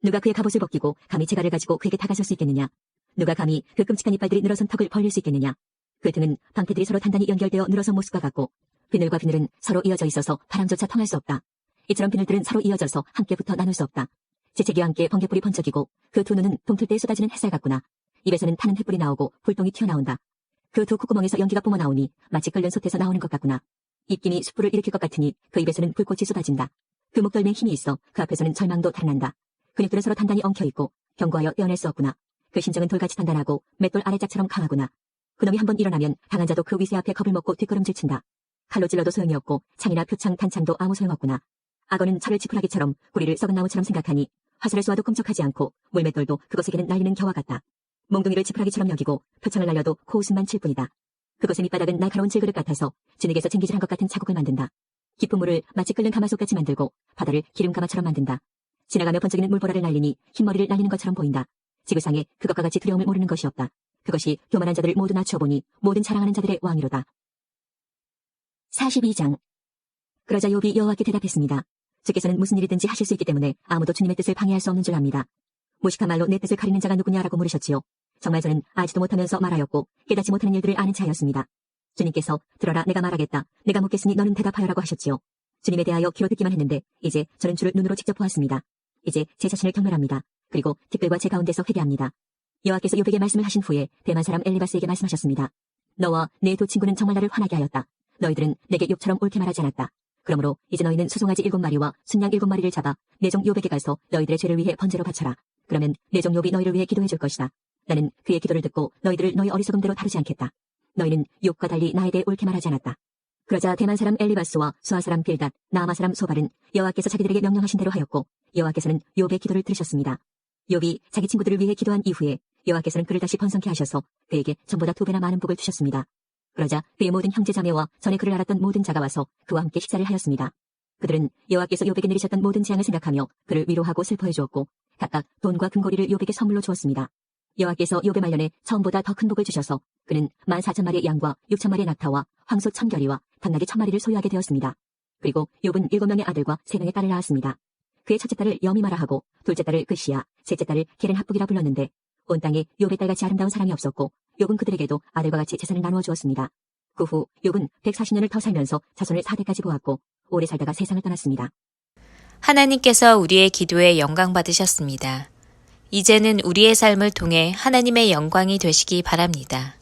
누가 그의 갑옷을 벗기고 감히 제갈을 가지고 그에게 다가설 수 있겠느냐. 누가 감히 그 끔찍한 이빨들이 늘어선 턱을 벌릴 수 있겠느냐. 그 등은 방패들이 서로 단단히 연결되어 늘어선 모습과 같고 비늘과 비늘은 서로 이어져 있어서 바람조차 통할 수 없다. 이처럼 비늘들은 서로 이어져서 함께 붙어 나눌 수 없다. 재채기와 함께 번개불이 번쩍이고 그 두 눈은 동틀 때 쏟아지는 햇살 같구나. 입에서는 타는 횃불이 나오고 불똥이 튀어나온다. 그 두 콧구멍에서 연기가 뿜어나오니 마치 끓는 솥에서 나오는 것 같구나. 입김이 숯불을 일으킬 것 같으니 그 입에서는 불꽃이 쏟아진다. 그 목덜미에 힘이 있어 그 앞에서는 절망도 달아난다. 근육들은 서로 단단히 엉켜있고 견고하여 떼어낼 수 없구나. 그 심정은 돌같이 단단하고 맷돌 아래짝처럼 강하구나. 그놈이 한번 일어나면 강한 자도 그 위세 앞에 겁을 먹고 뒷걸음질 친다. 칼로 찔러도 소용이 없고 창이나 표창, 단창도 아무 소용없구나. 악어는 철을 지푸라기처럼 고리를 썩은 나무처럼 생각하니 화살을 쏘아도 꿈쩍하지 않고 물맷돌도 그것에게는 날리는 겨와 같다. 몽둥이를 지푸라기처럼 여기고 표창을 날려도 코웃음만 칠 뿐이다. 그것의 밑바닥은 날카로운 질그릇 같아서 진흙에서 쟁기질한 것 같은 자국을 만든다. 깊은 물을 마치 끓는 가마솥같이 만들고 바다를 기름가마처럼 만든다. 지나가며 번쩍이는 물보라를 날리니 흰머리를 날리는 것처럼 보인다. 지구상에 그것과 같이 두려움을 모르는 것이 없다. 그것이 교만한 자들을 모두 낮추어 보니 모든 자랑하는 자들의 왕이로다. 42장. 그러자 욥이 여호와께 대답했습니다. 주께서는 무슨 일이든지 하실 수 있기 때문에 아무도 주님의 뜻을 방해할 수 없는 줄 압니다. 무식한 말로 내 뜻을 가리는 자가 누구냐라고 물으셨지요. 정말 저는 알지도 못하면서 말하였고 깨닫지 못하는 일들을 아는 자였습니다. 주님께서 들어라 내가 말하겠다. 내가 묻겠으니 너는 대답하여라고 하셨지요. 주님에 대하여 귀로 듣기만 했는데 이제 저는 주를 눈으로 직접 보았습니다. 이제 제 자신을 경멸합니다. 그리고 특별과 제 가운데서 회개합니다. 여호와께서 욥에게 말씀을 하신 후에 대만 사람 엘리바스에게 말씀하셨습니다. 너와 내 두 친구는 정말 나를 화나게 하였다. 너희들은 내게 욥처럼 옳게 말하지 않았다. 그러므로 이제 너희는 수송아지 7마리와 순양 7마리를 잡아 내 종 욥에게 가서 너희들의 죄를 위해 번제로 바쳐라. 그러면 내 종 욥이 너희를 위해 기도해 줄 것이다. 나는 그의 기도를 듣고 너희들을 너희 어리석음대로 다루지 않겠다. 너희는 욥과 달리 나에 대해 옳게 말하지 않았다. 그러자 대만 사람 엘리바스와 수아 사람 빌닷, 나아마 사람 소발은 여호와께서 자기들에게 명령하신 대로 하였고 여호와께서는 욥의 기도를 들으셨습니다. 욥이 자기 친구들을 위해 기도한 이후에 여호와께서는 그를 다시 번성케 하셔서 그에게 전보다 2배나 많은 복을 주셨습니다. 그러자 그의 모든 형제 자매와 전에 그를 알았던 모든 자가 와서 그와 함께 식사를 하였습니다. 그들은 여호와께서 욥에게 내리셨던 모든 재앙을 생각하며 그를 위로하고 슬퍼해 주었고 각각 돈과 금고리를 욥에게 선물로 주었습니다. 여호와께서 욥의 말년에 처음보다 더 큰 복을 주셔서 그는 14,000마리의 양과 6,000마리의 낙타와 황소 1,000결이와 당나귀 1,000마리를 소유하게 되었습니다. 그리고 욥은 7명의 아들과 3명의 딸을 낳았습니다. 그의 첫째 딸을 여미마라 하고 둘째 딸을 그시야, 셋째 딸을 게렌합북이라 불렀는데 온 땅에 욥의 딸같이 아름다운 사람이 없었고 욥은 그들에게도 아들과 같이 재산을 나누어 주었습니다. 그 후 욥은 140년을 더 살면서 자손을 4대까지 보았고 오래 살다가 세상을 떠났습니다. 하나님께서 우리의 기도에 영광 받으셨습니다. 이제는 우리의 삶을 통해 하나님의 영광이 되시기 바랍니다.